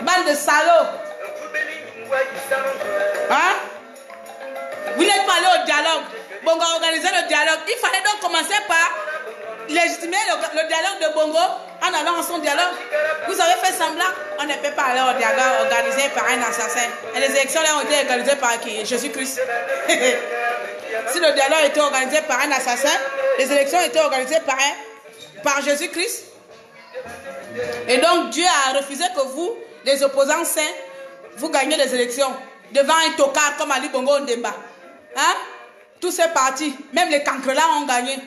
Bande de salauds. Hein? Vous n'êtes pas allé au dialogue. Bongo a organisé le dialogue. Il fallait donc commencer par légitimer le dialogue de Bongo en allant en son dialogue. Vous avez fait semblant. On ne peut pas aller au dialogue organisé par un assassin. Et les élections là ont été organisées par qui? Jésus-Christ. Si le dialogue était organisé par un assassin, les élections étaient organisées par Jésus-Christ. Et donc Dieu a refusé que vous, les opposants saints, vous gagnez les élections devant un tocard comme Ali Bongo Ondemba. Hein? Tous ces partis, même les cancrelats ont gagné.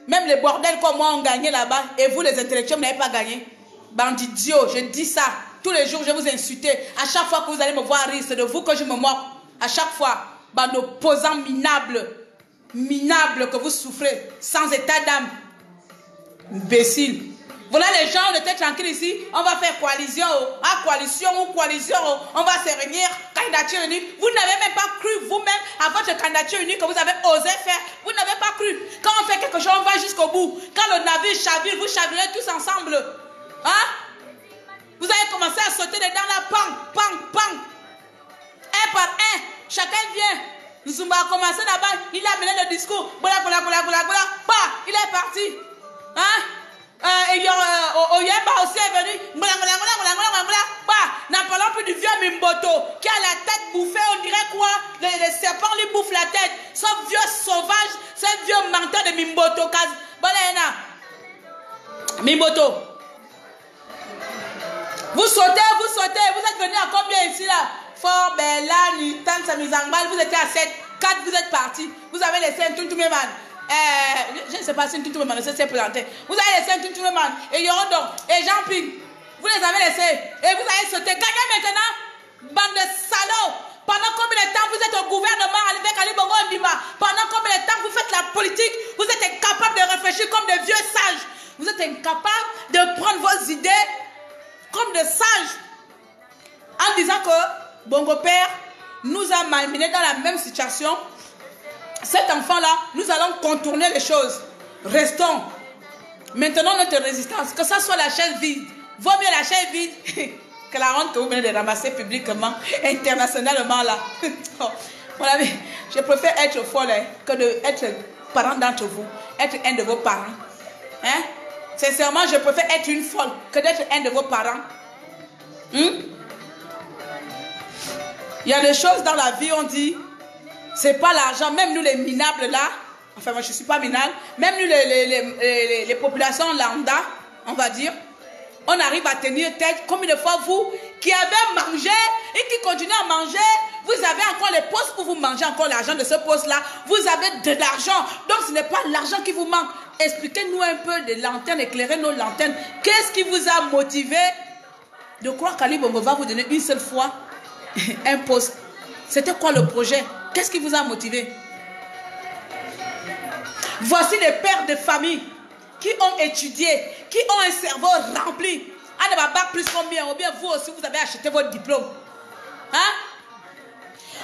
Même les bordels comme moi ont gagné là-bas. Et vous, les intellectuels, vous n'avez pas gagné. Bandit Dieu, je dis ça. Tous les jours, je vous insulte. À chaque fois que vous allez me voir rire, c'est de vous que je me moque. À chaque fois, bande d'opposants minables. Minables que vous souffrez. Sans état d'âme. Imbécile. Voilà les gens, on était tranquille ici. On va faire coalition. Ah, coalition ou coalition. On va se réunir. Candidature unique. Vous n'avez même pas cru vous-même à votre candidature unique que vous avez osé faire. Vous n'avez pas cru. Quand on fait quelque chose, on va jusqu'au bout. Quand le navire chavire, vous chavirez tous ensemble. Hein? Vous avez commencé à sauter dedans là. Pang, pang, pang. Un par un. Chacun vient. Zumba a commencé là-bas. Il a mené le discours. Voilà, voilà, voilà, voilà, voilà. Bah, il est parti. Hein? Oyemba aussi est venu. N'en parlons plus du vieux Mimboto qui a la tête bouffée. On dirait quoi? Les serpents lui bouffent la tête. Ce vieux sauvage, ce vieux menteur de Mimboto. Mimboto. Vous sautez. Vous êtes venu à combien ici là? Fort Bella, Nitan, Samizangbal. Vous étiez à 7. 4, vous êtes partis. Vous avez laissé un Tuntumeman. Je ne sais pas si Tuntumeman ne s'est présenté. Vous avez laissé un Tuntumeman et Yorodon et Jean-Ping. Vous les avez laissés et vous avez sauté. Gagnez maintenant, bande de salauds. Pendant combien de temps vous êtes au gouvernement avec Ali Bongo Ondimba? Pendant combien de temps vous faites la politique? Vous êtes incapable de réfléchir comme des vieux sages. Vous êtes incapable de prendre vos idées comme des sages. En disant que Bongo Père nous a malmenés dans la même situation. Cet enfant-là, nous allons contourner les choses. Restons. Maintenant, notre résistance, que ça soit la chaise vide. Vaut mieux la chaise vide que la honte que vous venez de ramasser publiquement, internationalement là. Mon ami, je préfère être folle que d'être parent d'entre vous, être un de vos parents. Hein? Sincèrement, je préfère être une folle que d'être un de vos parents. Il y a des choses dans la vie, on dit, c'est pas l'argent, même nous les minables là, enfin moi je ne suis pas minable, même nous les populations lambda, on va dire, on arrive à tenir tête. Combien de fois vous qui avez mangé et qui continuez à manger, vous avez encore les postes pour vous manger encore l'argent de ce poste-là, vous avez de l'argent, donc ce n'est pas l'argent qui vous manque. Expliquez-nous un peu des lanternes, éclairez nos lanternes. Qu'est-ce qui vous a motivé de croire qu'Ali Bongo va vous donner une seule fois un poste? C'était quoi le projet? Qu'est-ce qui vous a motivé? Voici des pères de famille qui ont étudié, qui ont un cerveau rempli. Ah, ne va pas plus combien? Ou bien vous aussi, vous avez acheté votre diplôme. Hein?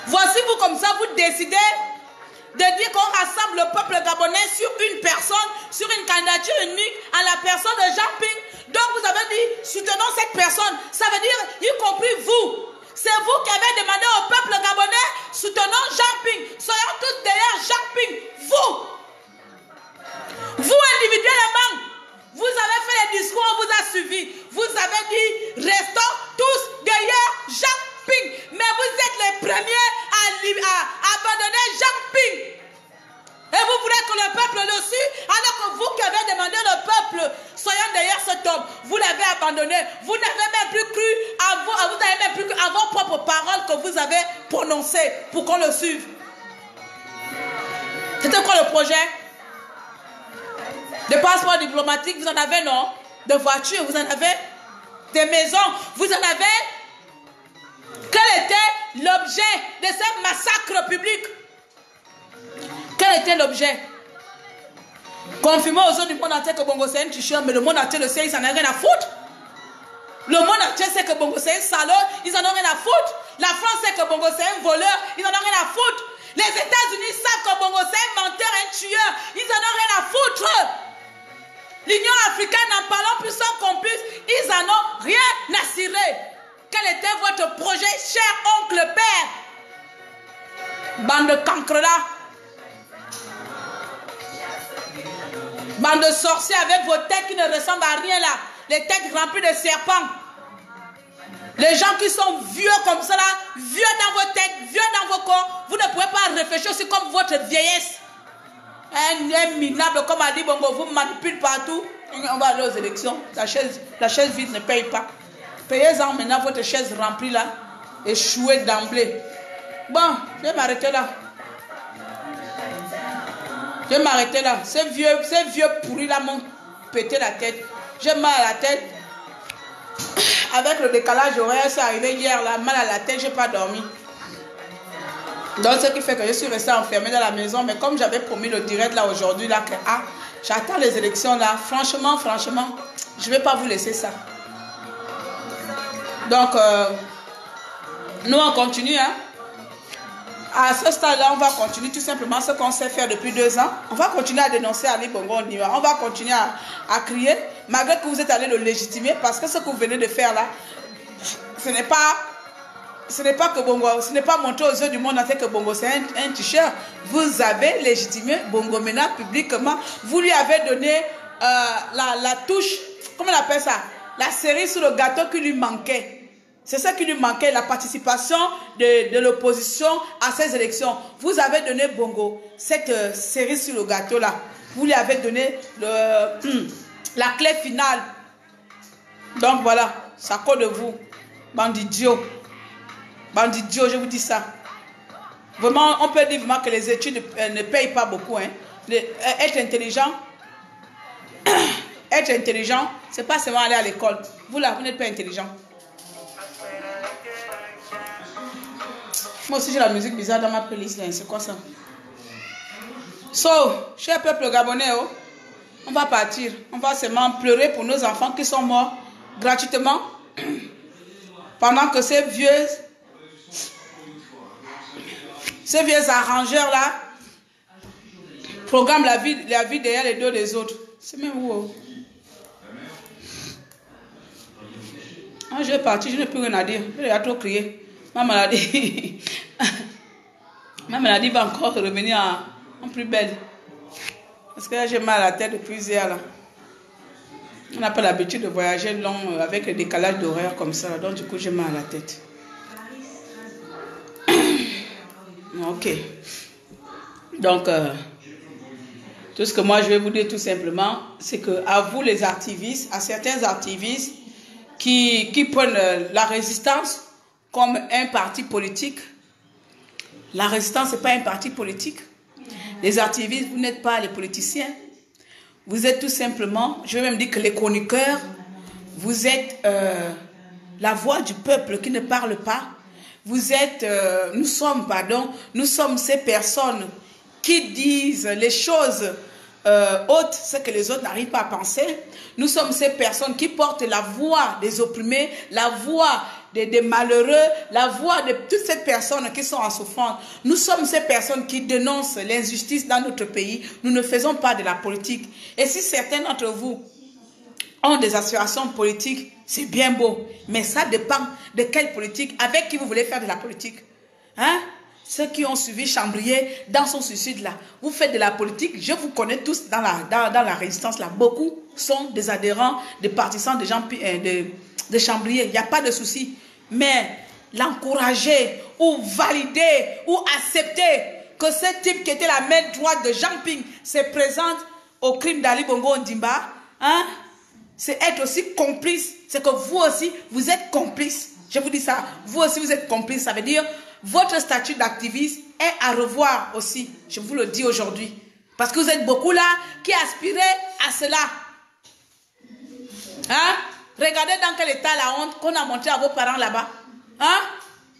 Voici vous comme ça, vous décidez de dire qu'on rassemble le peuple gabonais sur une personne, sur une candidature unique à la personne de Jean-Ping. Donc vous avez dit, soutenons cette personne. Ça veut dire, y compris vous. C'est vous qui avez demandé au peuple gabonais, soutenons Jean-Ping. Soyons tous derrière Jean-Ping. Vous individuellement, vous avez fait les discours, on vous a suivi. Vous avez dit, restons tous derrière Jean-Ping. Mais vous êtes les premiers à abandonner Jean-Ping. Et vous voulez que le peuple le suive, alors que vous qui avez demandé le peuple, soyons derrière cet homme, vous l'avez abandonné. Vous n'avez même plus cru à vos propres paroles que vous avez prononcées pour qu'on le suive. C'était quoi le projet? Des passeports diplomatiques, vous en avez, non? Des voitures, vous en avez? Des maisons, vous en avez? Quel était l'objet de ce massacre public? Quel était l'objet? Confirmer aux autres du monde entier que Bongo c'est un tricheur, mais le monde entier le sait, ils n'en ont rien à foutre. Le monde entier sait que Bongo c'est un salaud, ils n'en ont rien à foutre. La France sait que Bongo c'est un voleur, ils n'en ont rien à foutre. Les États-Unis savent que Bongo c'est un menteur, un tueur, ils n'en ont rien à foutre. L'Union africaine, en parlant plus sans qu'on puisse, ils n'en ont rien à cirer. Quel était votre projet, cher oncle père? Bande de cancrelats. Bande de sorciers avec vos têtes qui ne ressemblent à rien là. Les têtes remplies de serpents. Les gens qui sont vieux comme ça là, vieux dans vos têtes, vieux dans vos corps, vous ne pouvez pas réfléchir aussi comme votre vieillesse. Un minable, comme a dit Bongo, vous manipulez partout. On va aller aux élections. La chaise vide ne paye pas. Payez-en maintenant votre chaise remplie là. Échouée d'emblée. Bon, je vais m'arrêter là. Je vais m'arrêter là. Ces vieux pourris là m'ont pété la tête. J'ai mal à la tête. Avec le décalage horaire, c'est arrivé hier là. Mal à la tête, je n'ai pas dormi. Donc ce qui fait que je suis restée enfermée dans la maison. Mais comme j'avais promis le direct là aujourd'hui, là, que j'attends les élections là. Franchement, je ne vais pas vous laisser ça. Donc, nous on continue. Hein. À ce stade-là, on va continuer tout simplement ce qu'on sait faire depuis 2 ans. On va continuer à dénoncer Ali Bongo Ondimba. On va continuer à crier, malgré que vous êtes allé le légitimer, parce que ce que vous venez de faire là, ce n'est pas que Bongo, ce n'est pas montrer aux yeux du monde entier que Bongo c'est un tricheur. Vous avez légitimé Bongo maintenant publiquement. Vous lui avez donné la touche, comment on appelle ça? La cerise sur le gâteau qui lui manquait. C'est ça qui lui manquait, la participation de l'opposition à ces élections. Vous avez donné Bongo cette cerise sur le gâteau là. Vous lui avez donné la clé finale. Donc voilà, ça code de vous. Bandidio. Bandidio, je vous dis ça. Vraiment, on peut dire vraiment que les études ne payent pas beaucoup. Hein. Être intelligent, c'est pas seulement aller à l'école. Vous là, vous n'êtes pas intelligent. Moi aussi j'ai la musique bizarre dans ma playlist là, c'est quoi ça? So, cher peuple gabonais, oh, on va partir. On va seulement pleurer pour nos enfants qui sont morts gratuitement. Pendant que ces vieux arrangeurs là programment la vie derrière les dos des autres. C'est même où? Oh? Ah, je vais partir, je n'ai plus rien à dire. Il a trop crié. Ma maladie va encore revenir en plus belle. Parce que là, j'ai mal à la tête depuis hier. Là. On n'a pas l'habitude de voyager long avec le décalage d'horaire comme ça. Donc, du coup, j'ai mal à la tête. Ok. Donc, tout ce que moi, je vais vous dire tout simplement, c'est que à vous, les activistes, à certains activistes qui prennent la résistance comme un parti politique. La résistance, ce n'est pas un parti politique. Les activistes, vous n'êtes pas les politiciens. Vous êtes tout simplement, je vais même dire que les chroniqueurs, vous êtes la voix du peuple qui ne parle pas. Vous êtes, nous sommes ces personnes qui disent les choses hautes, ce que les autres n'arrivent pas à penser. Nous sommes ces personnes qui portent la voix des opprimés, la voix des malheureux, la voix de toutes ces personnes qui sont en souffrance. Nous sommes ces personnes qui dénoncent l'injustice dans notre pays. Nous ne faisons pas de la politique. Et si certains d'entre vous ont des aspirations politiques, c'est bien beau. Mais ça dépend de quelle politique, avec qui vous voulez faire de la politique. Hein? Ceux qui ont suivi Chambrier dans son suicide là, vous faites de la politique, je vous connais tous dans la résistance là. Beaucoup sont des adhérents, des partisans de Chambrier. Il n'y a pas de souci. Mais l'encourager ou valider ou accepter que ce type qui était la main droite de Jean Ping se présente au crime d'Ali Bongo Ondimba, hein, c'est être aussi complice. C'est que vous aussi, vous êtes complice. Je vous dis ça. Vous aussi, vous êtes complice. Ça veut dire votre statut d'activiste est à revoir aussi. Je vous le dis aujourd'hui. Parce que vous êtes beaucoup là qui aspirez à cela. Hein? Regardez dans quel état la honte qu'on a montré à vos parents là-bas. Hein?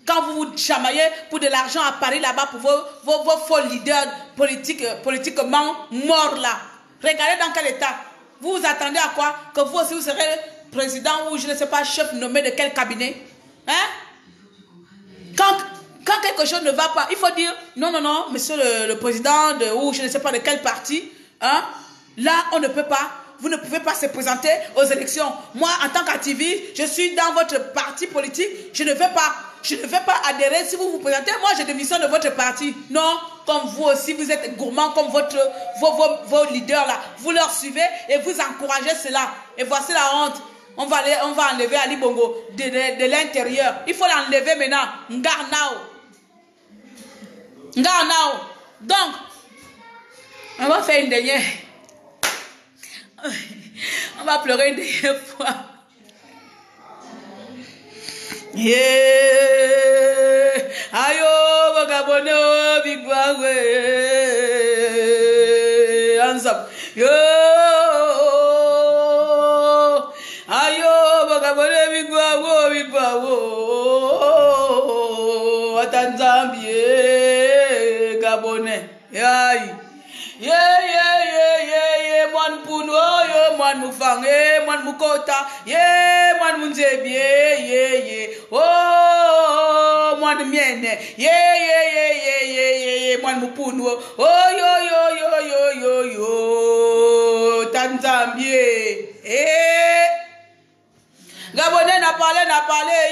Quand vous vous chamaillez pour de l'argent à Paris là-bas pour vos faux leaders politiquement morts là. Regardez dans quel état. Vous vous attendez à quoi? Que vous aussi vous serez président ou je ne sais pas chef nommé de quel cabinet? Hein? quelque chose ne va pas, il faut dire, non, non, non, monsieur le président, ou je ne sais pas de quel parti, hein, là, on ne peut pas, vous ne pouvez pas se présenter aux élections. Moi, en tant qu'activiste, je suis dans votre parti politique, je ne vais pas adhérer si vous vous présentez. Moi, je démissionne de votre parti. Non, comme vous aussi, vous êtes gourmand comme vos leaders là. Vous leur suivez et vous encouragez cela. Et voici la honte. On va enlever Ali Bongo de l'intérieur. Il faut l'enlever maintenant. Ngarnao. Donc, on va faire une dernière. On va pleurer une dernière fois. Yeah, ayo vagabonde big bawe, hands up. Yo, ayo vagabonde big bawe, atanzambie gabonais. Aïe. Yeah, mwan puno, yo, mwan mufange, mwan mukota, yeah, mwan munzebi, yeah, oh, mwan miene, yeah, mwan mupuno, oh, yo, Tanzambie, Gabonais n'a parlé,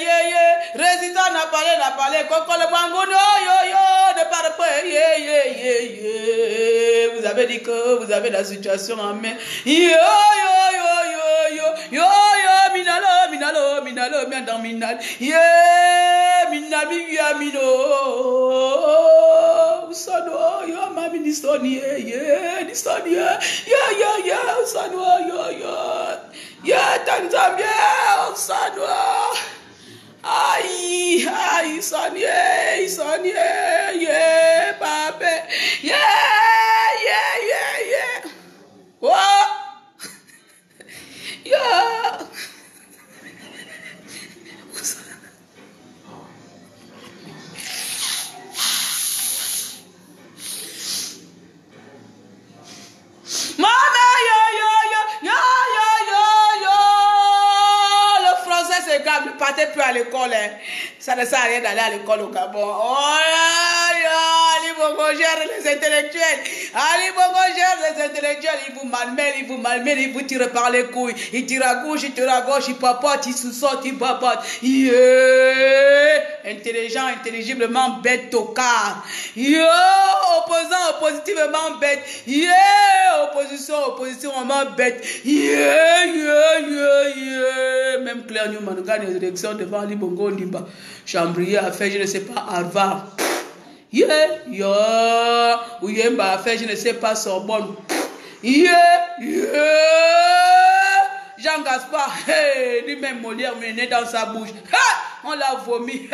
yeah, résident n'a parlé, Coco le Bangono, yo, ne parle pas, yeah, vous avez dit que vous avez la situation en main, yo, minalo, miandang minal, yeah, minal, mino, usano, yo, mami, nistoni, yeah, usano, yeah, Tanzania, usano, aïe, Sonia, yeah, pape, yeah, what? Yeah. Maman, yo. Le français c'est grave, ne partez plus à l'école, hein. Ça ne sert à rien d'aller à l'école au Gabon. Oh, Ali Bongo gère les intellectuels. Il vous malmène, il vous tire par les couilles. Il tire à gauche, il papote, il sous-saute, il papote. Yeah. Intelligent, intelligiblement bête tocard. Yo, opposant, oppositivement bête. Yeah, opposition, bête. Yeah. Même Claire Newman gagne les élections devant Ali Bongo Ndimba. Chambrier a fait, je ne sais pas, Harvard. Ouyemba a fait, je ne sais pas, Sorbonne. Jean Gaspard, lui-même Molière menait dans sa bouche. On l'a vomi.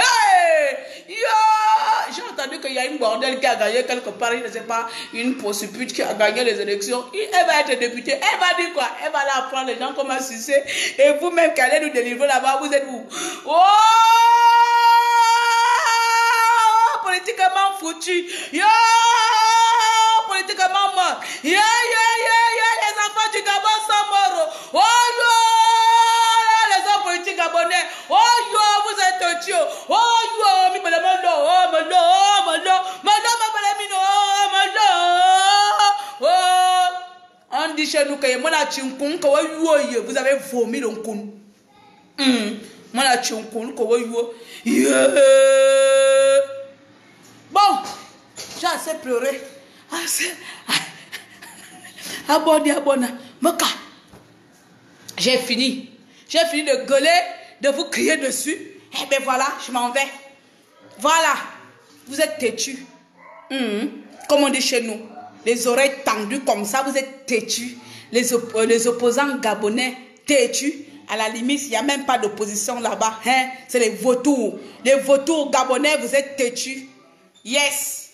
J'ai entendu qu'il y a une bordel qui a gagné quelque part, je ne sais pas, une prostituée qui a gagné les élections. Elle va être députée. Elle va dire quoi? Elle va là apprendre les gens comment sucer. Et vous-même qui allez nous délivrer là-bas, vous êtes où? Oh! Politiquement foutu. Politiquement mort. Les enfants du Gabon sont morts. Oh yo! Les hommes politiques gabonais. Oh yo! Vous êtes tués. Oh yo! On dit chez nous que vous avez vomi le kun. Bon, j'ai assez pleuré. Abonne. Moka. J'ai fini de gueuler, de vous crier dessus. Eh bien voilà, je m'en vais. Voilà, vous êtes têtus. Comme on dit chez nous, les oreilles tendues comme ça, vous êtes têtus. Les opposants gabonais têtus. À la limite, il n'y a même pas d'opposition là-bas. Hein? C'est les vautours. Les vautours gabonais, vous êtes têtus. Yes.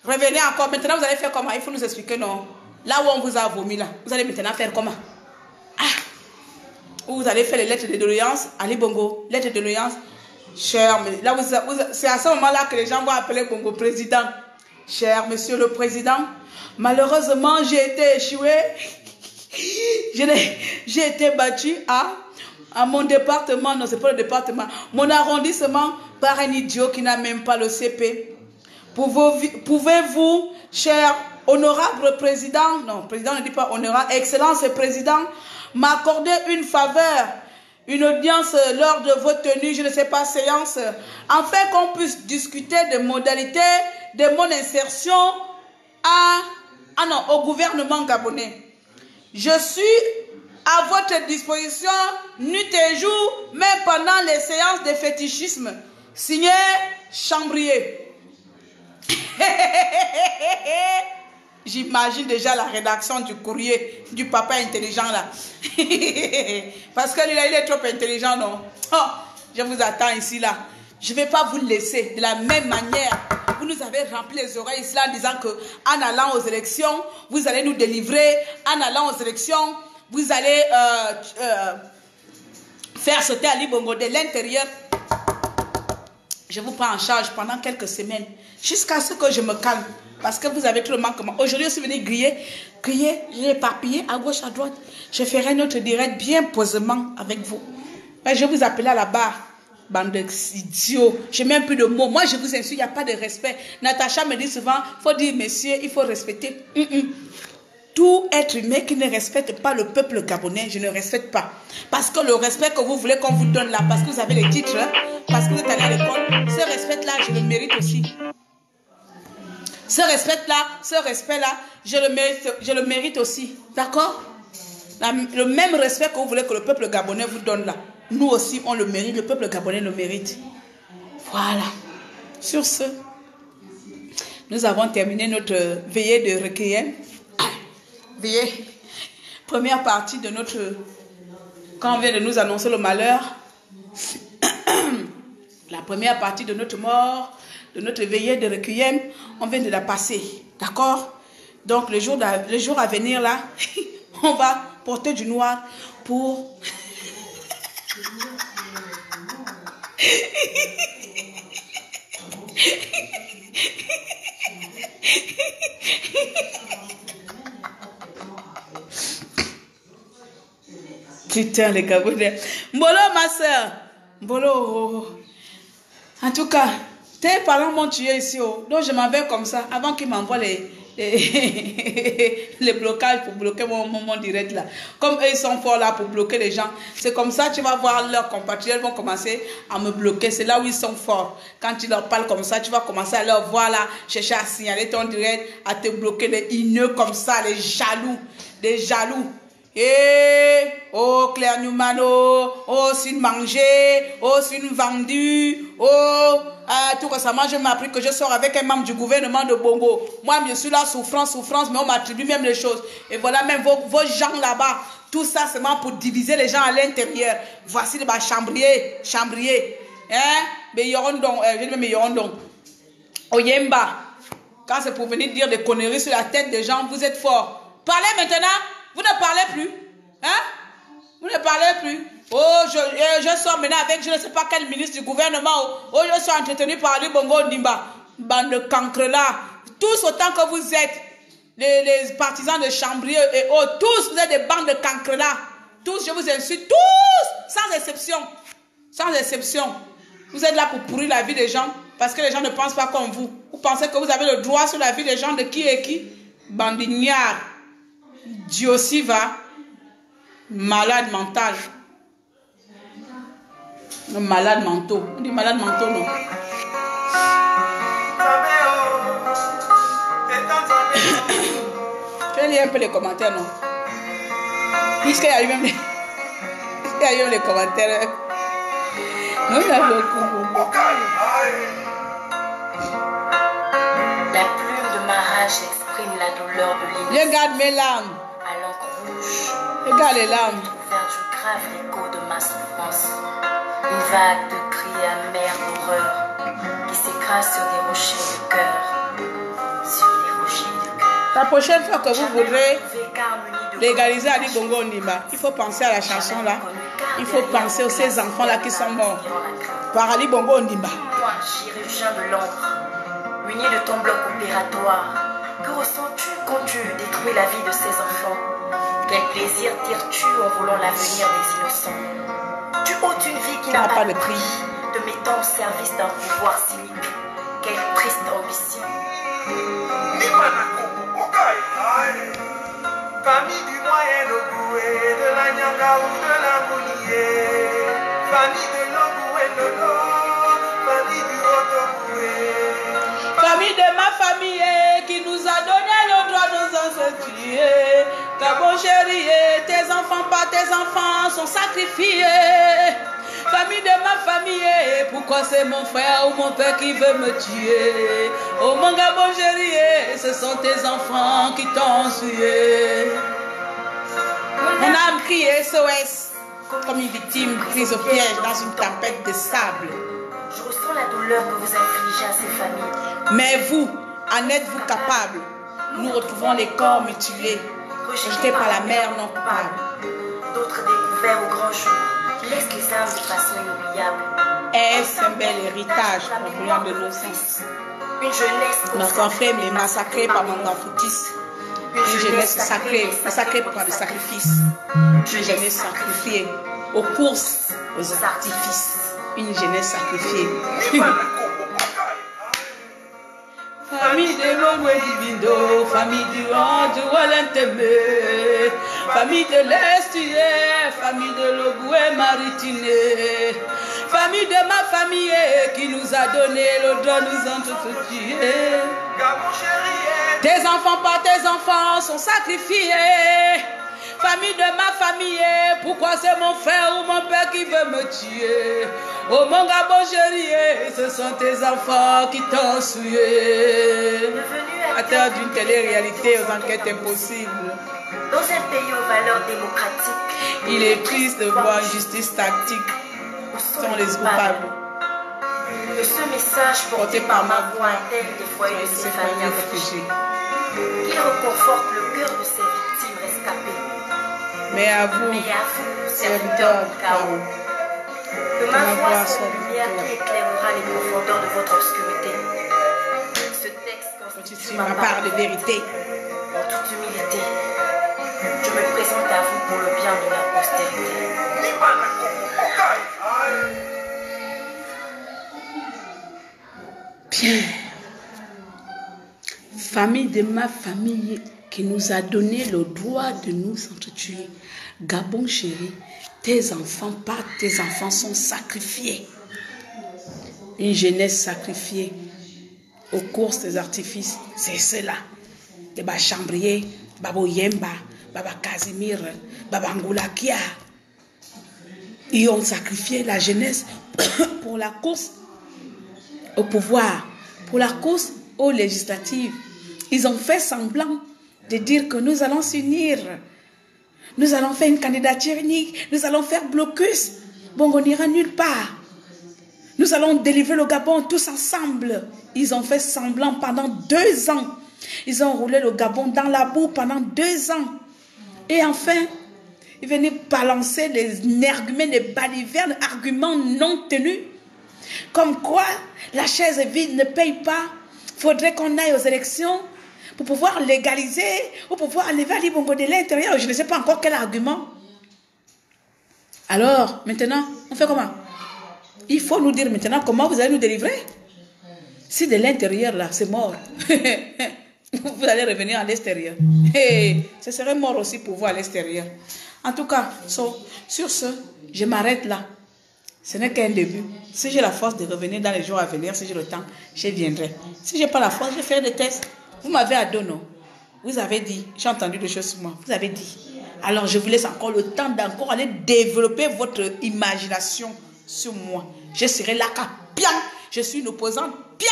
Revenez encore. Maintenant, vous allez faire comment? Il faut nous expliquer, non? Là où on vous a vomi, là. Vous allez maintenant faire comment? Vous allez faire les lettres de doléance. Ali Bongo, lettres de doléance. Cher, mais là, c'est à ce moment-là que les gens vont appeler Bongo président. Cher monsieur le président, malheureusement, j'ai été échoué. J'ai été battu à mon département, non, c'est pas le département, mon arrondissement par un idiot qui n'a même pas le CP. Pouvez-vous, cher honorable président, non, président ne dit pas honorable, excellence président, m'accorder une faveur, une audience lors de votre tenue, je ne sais pas, séance, afin qu'on puisse discuter des modalités de mon insertion au gouvernement gabonais. Je suis à votre disposition nuit et jour, même pendant les séances de fétichisme. Signé Chambrier. J'imagine déjà la rédaction du courrier du papa intelligent là. Parce que lui là, il est trop intelligent, non? Oh, je vous attends ici là. Je ne vais pas vous laisser de la même manière. Vous nous avez rempli les oreilles ici là en disant que en allant aux élections, vous allez nous délivrer. En allant aux élections, vous allez faire sauter Ali Bongo de l'intérieur. Je vous prends en charge pendant quelques semaines, jusqu'à ce que je me calme. Parce que vous avez tout le manquement. Aujourd'hui, je suis venu griller, j'ai éparpillé à gauche, à droite. Je ferai notre direct bien posément avec vous. Mais je vais vous appeler à la barre. Bande d'idiots. Je n'ai même plus de mots. Moi, je vous insulte, il n'y a pas de respect. Natacha me dit souvent, il faut dire, messieurs, il faut respecter. Tout être humain qui ne respecte pas le peuple gabonais, je ne respecte pas. Parce que le respect que vous voulez qu'on vous donne là, parce que vous avez les titres, hein, parce que vous êtes allé à l'école, ce respect-là, je le mérite aussi. Ce respect-là, je le mérite aussi. D'accord? Le même respect que vous voulez que le peuple gabonais vous donne là, nous aussi, on le mérite, le peuple gabonais le mérite. Voilà. Sur ce, nous avons terminé notre veillée de recueillement. Veillée. Première partie de notre... Quand on vient de nous annoncer le malheur, la première partie de notre mort, de notre veillée de requiem, on vient de la passer. D'accord? Donc, le jour à venir, là, on va porter du noir pour... Putain, les Gabonais. Mbolo, ma soeur. Mbolo. En tout cas, tes parents m'ont tué ici. Donc, je m'en vais comme ça, avant qu'ils m'envoient les blocages pour bloquer mon direct là. Comme eux, ils sont forts là pour bloquer les gens. C'est comme ça, tu vas voir leurs compatriotes vont commencer à me bloquer. C'est là où ils sont forts. Quand tu leur parles comme ça, tu vas commencer à leur voir là, chercher à signaler ton direct, à te bloquer les haineux comme ça, les jaloux. Des jaloux. Eh, oh Claire Newmano, oh c'est une mangée, oh c'est une vendue, oh tout récemment je m'ai appris que je sors avec un membre du gouvernement de Bongo. Moi je suis là souffrance, mais on m'attribue même les choses. Et voilà même vos gens là-bas, tout ça c'est seulement pour diviser les gens à l'intérieur. Voici les chambriers, hein, mais yorondong, je dis même yorondong, Oyemba. Quand c'est pour venir dire des conneries sur la tête des gens, vous êtes forts. Parlez maintenant. Vous ne parlez plus. Hein? Vous ne parlez plus. Oh, je sors maintenant avec je ne sais pas quel ministre du gouvernement. Oh, je suis entretenu par Ali Bongo Ndimba. Bande de cancres là. Tous autant que vous êtes, les partisans de Chambrier et autres, tous vous êtes des bandes de cancres là. Tous, je vous insulte. Tous, sans exception. Sans exception. Vous êtes là pour pourrir la vie des gens parce que les gens ne pensent pas comme vous. Vous pensez que vous avez le droit sur la vie des gens de qui et qui? Bandignard. Dieu aussi va, malade mental. Malade mentaux. On dit malade mentaux, non? Je vais lire un peu les commentaires, non? Puisqu'il y a eu même les commentaires. Non, il y a beaucoup. La plume de ma rage exprime la douleur de l'innocence. Regarde mes larmes. À l'encre rouge. Regarde les larmes. Vers du grave écho de ma souffrance. Une vague de cris amers d'horreur qui s'écrase sur des rochers de cœur. Sur des rochers de cœur. La prochaine fois que vous voudrez légaliser Ali Bongo Ndimba, il faut penser à la chanson là. Il faut penser aux ces enfants là qui sont morts par Ali Bongo Ndimba. Moi, chirurgien de l'ombre, muni de ton bloc opératoire, que ressens-tu quand tu détruis la vie de ces enfants? Quel plaisir tires-tu en volant l'avenir des innocents? Tu ôtes une vie qui n'a pas de prix, te mettant au service d'un pouvoir cynique. Quelle triste ambition. Famille du Moyen-Ogoué, de la Nyanga ou de la Moulié, famille de l'Ogoué Lolo, famille du Haut-Ogoué. Famille de ma famille qui nous a donné le droit de nous entretuer. Gabon chéri, tes enfants, pas tes enfants, sont sacrifiés. Famille de ma famille, pourquoi c'est mon frère ou mon père qui veut me tuer? Oh mon Gabon chéri, ce sont tes enfants qui t'ont tué. Mon âme crie SOS, comme une victime prise au piège dans une tempête de sable. Je ressens la douleur que vous infligez à ces familles. Mais vous, en êtes-vous capable? Nous retrouvons les corps mutilés, rejetés par la mer non coupable. D'autres découverts au grand jour. Laisse les âmes de façon inoubliable. Est-ce un bel héritage provenant de nos sens? Une jeunesse Notre frère est massacré par mon foutis. Une jeunesse sacrée, massacrée par le sacrifice. Une jeunesse sacrifiée aux courses, aux artifices. Une jeunesse sacrifiée. Famille de Momo Divindo, famille du Andu Walentemé, famille de l'Estuaire, famille de l'Ogoué Maritiné, famille de ma famille qui nous a donné le droit de nous entretuer. Tes enfants, pas tes enfants, sont sacrifiés. Famille de ma famille, pourquoi c'est mon frère ou mon père qui veut me tuer? Oh mon Gabon chéri, ce sont tes enfants qui t'ont tué. Atteint d'une télé-réalité aux enquêtes impossibles. Dans un pays aux valeurs démocratiques, Il est triste de voir une justice tactique. Sont les coupables. Que ce message porté par ma voix atteigne les foyers de ces familles réfugiées. Qu'il reconforte le cœur de ces victimes rescapées. Mais à vous, serviteurs du chaos, que ma voix soit une lumière qui éclairera les profondeurs de votre obscurité. Ce texte constitue ma part de vérité. En toute humilité, je me présente à vous pour le bien de la postérité. Pierre, famille de ma famille qui nous a donné le droit de nous entretuer. Gabon chéri, tes enfants, pas tes enfants, sont sacrifiés. Une jeunesse sacrifiée aux courses des artifices, c'est cela. Des Chambrier, Babo Yemba, Baba Casimir, Baba Ngoulakia. Ils ont sacrifié la jeunesse pour la course au pouvoir, pour la course aux législatives. Ils ont fait semblant de dire que nous allons s'unir. Nous allons faire une candidature unique. Nous allons faire blocus. Bon, on n'ira nulle part. Nous allons délivrer le Gabon tous ensemble. Ils ont fait semblant pendant 2 ans. Ils ont roulé le Gabon dans la boue pendant 2 ans. Et enfin, ils venaient balancer les arguments, les balivernes, arguments non tenus. Comme quoi, la chaise vide ne paye pas. Il faudrait qu'on aille aux élections pour pouvoir légaliser ou pour pouvoir enlever Ali Bongo de l'intérieur. Je ne sais pas encore quel argument. Alors, maintenant, on fait comment? Il faut nous dire maintenant comment vous allez nous délivrer. Si de l'intérieur, là, c'est mort, vous allez revenir à l'extérieur. Et ce serait mort aussi pour vous à l'extérieur. En tout cas, sur ce, je m'arrête là. Ce n'est qu'un début. Si j'ai la force de revenir dans les jours à venir, si j'ai le temps, je viendrai. Si je n'ai pas la force, je vais faire des tests. Vous m'avez adonné. Vous avez dit, j'ai entendu des choses sur moi. Vous avez dit. Alors je vous laisse encore le temps d'encore aller développer votre imagination sur moi. Je serai là qu'à bien. Je suis une opposante bien.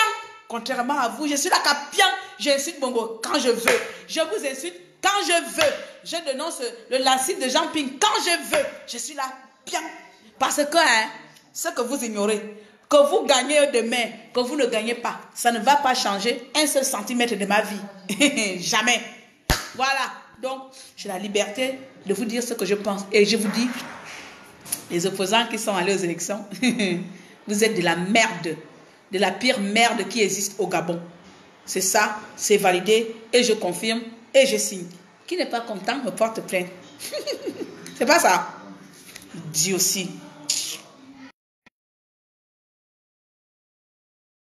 Contrairement à vous, je suis là qu'à bien. J'insulte Bongo quand je veux. Je vous insulte quand je veux. Je dénonce le lancide de Jean Ping quand je veux. Je suis là bien. Parce que ce que vous ignorez, que vous gagnez demain, que vous ne gagnez pas, ça ne va pas changer 1 seul centimètre de ma vie. Jamais. Voilà. Donc, j'ai la liberté de vous dire ce que je pense. Et je vous dis, les opposants qui sont allés aux élections, vous êtes de la merde, de la pire merde qui existe au Gabon. C'est ça, c'est validé, et je confirme, et je signe. Qui n'est pas content me porte plainte. C'est pas ça. Dis aussi.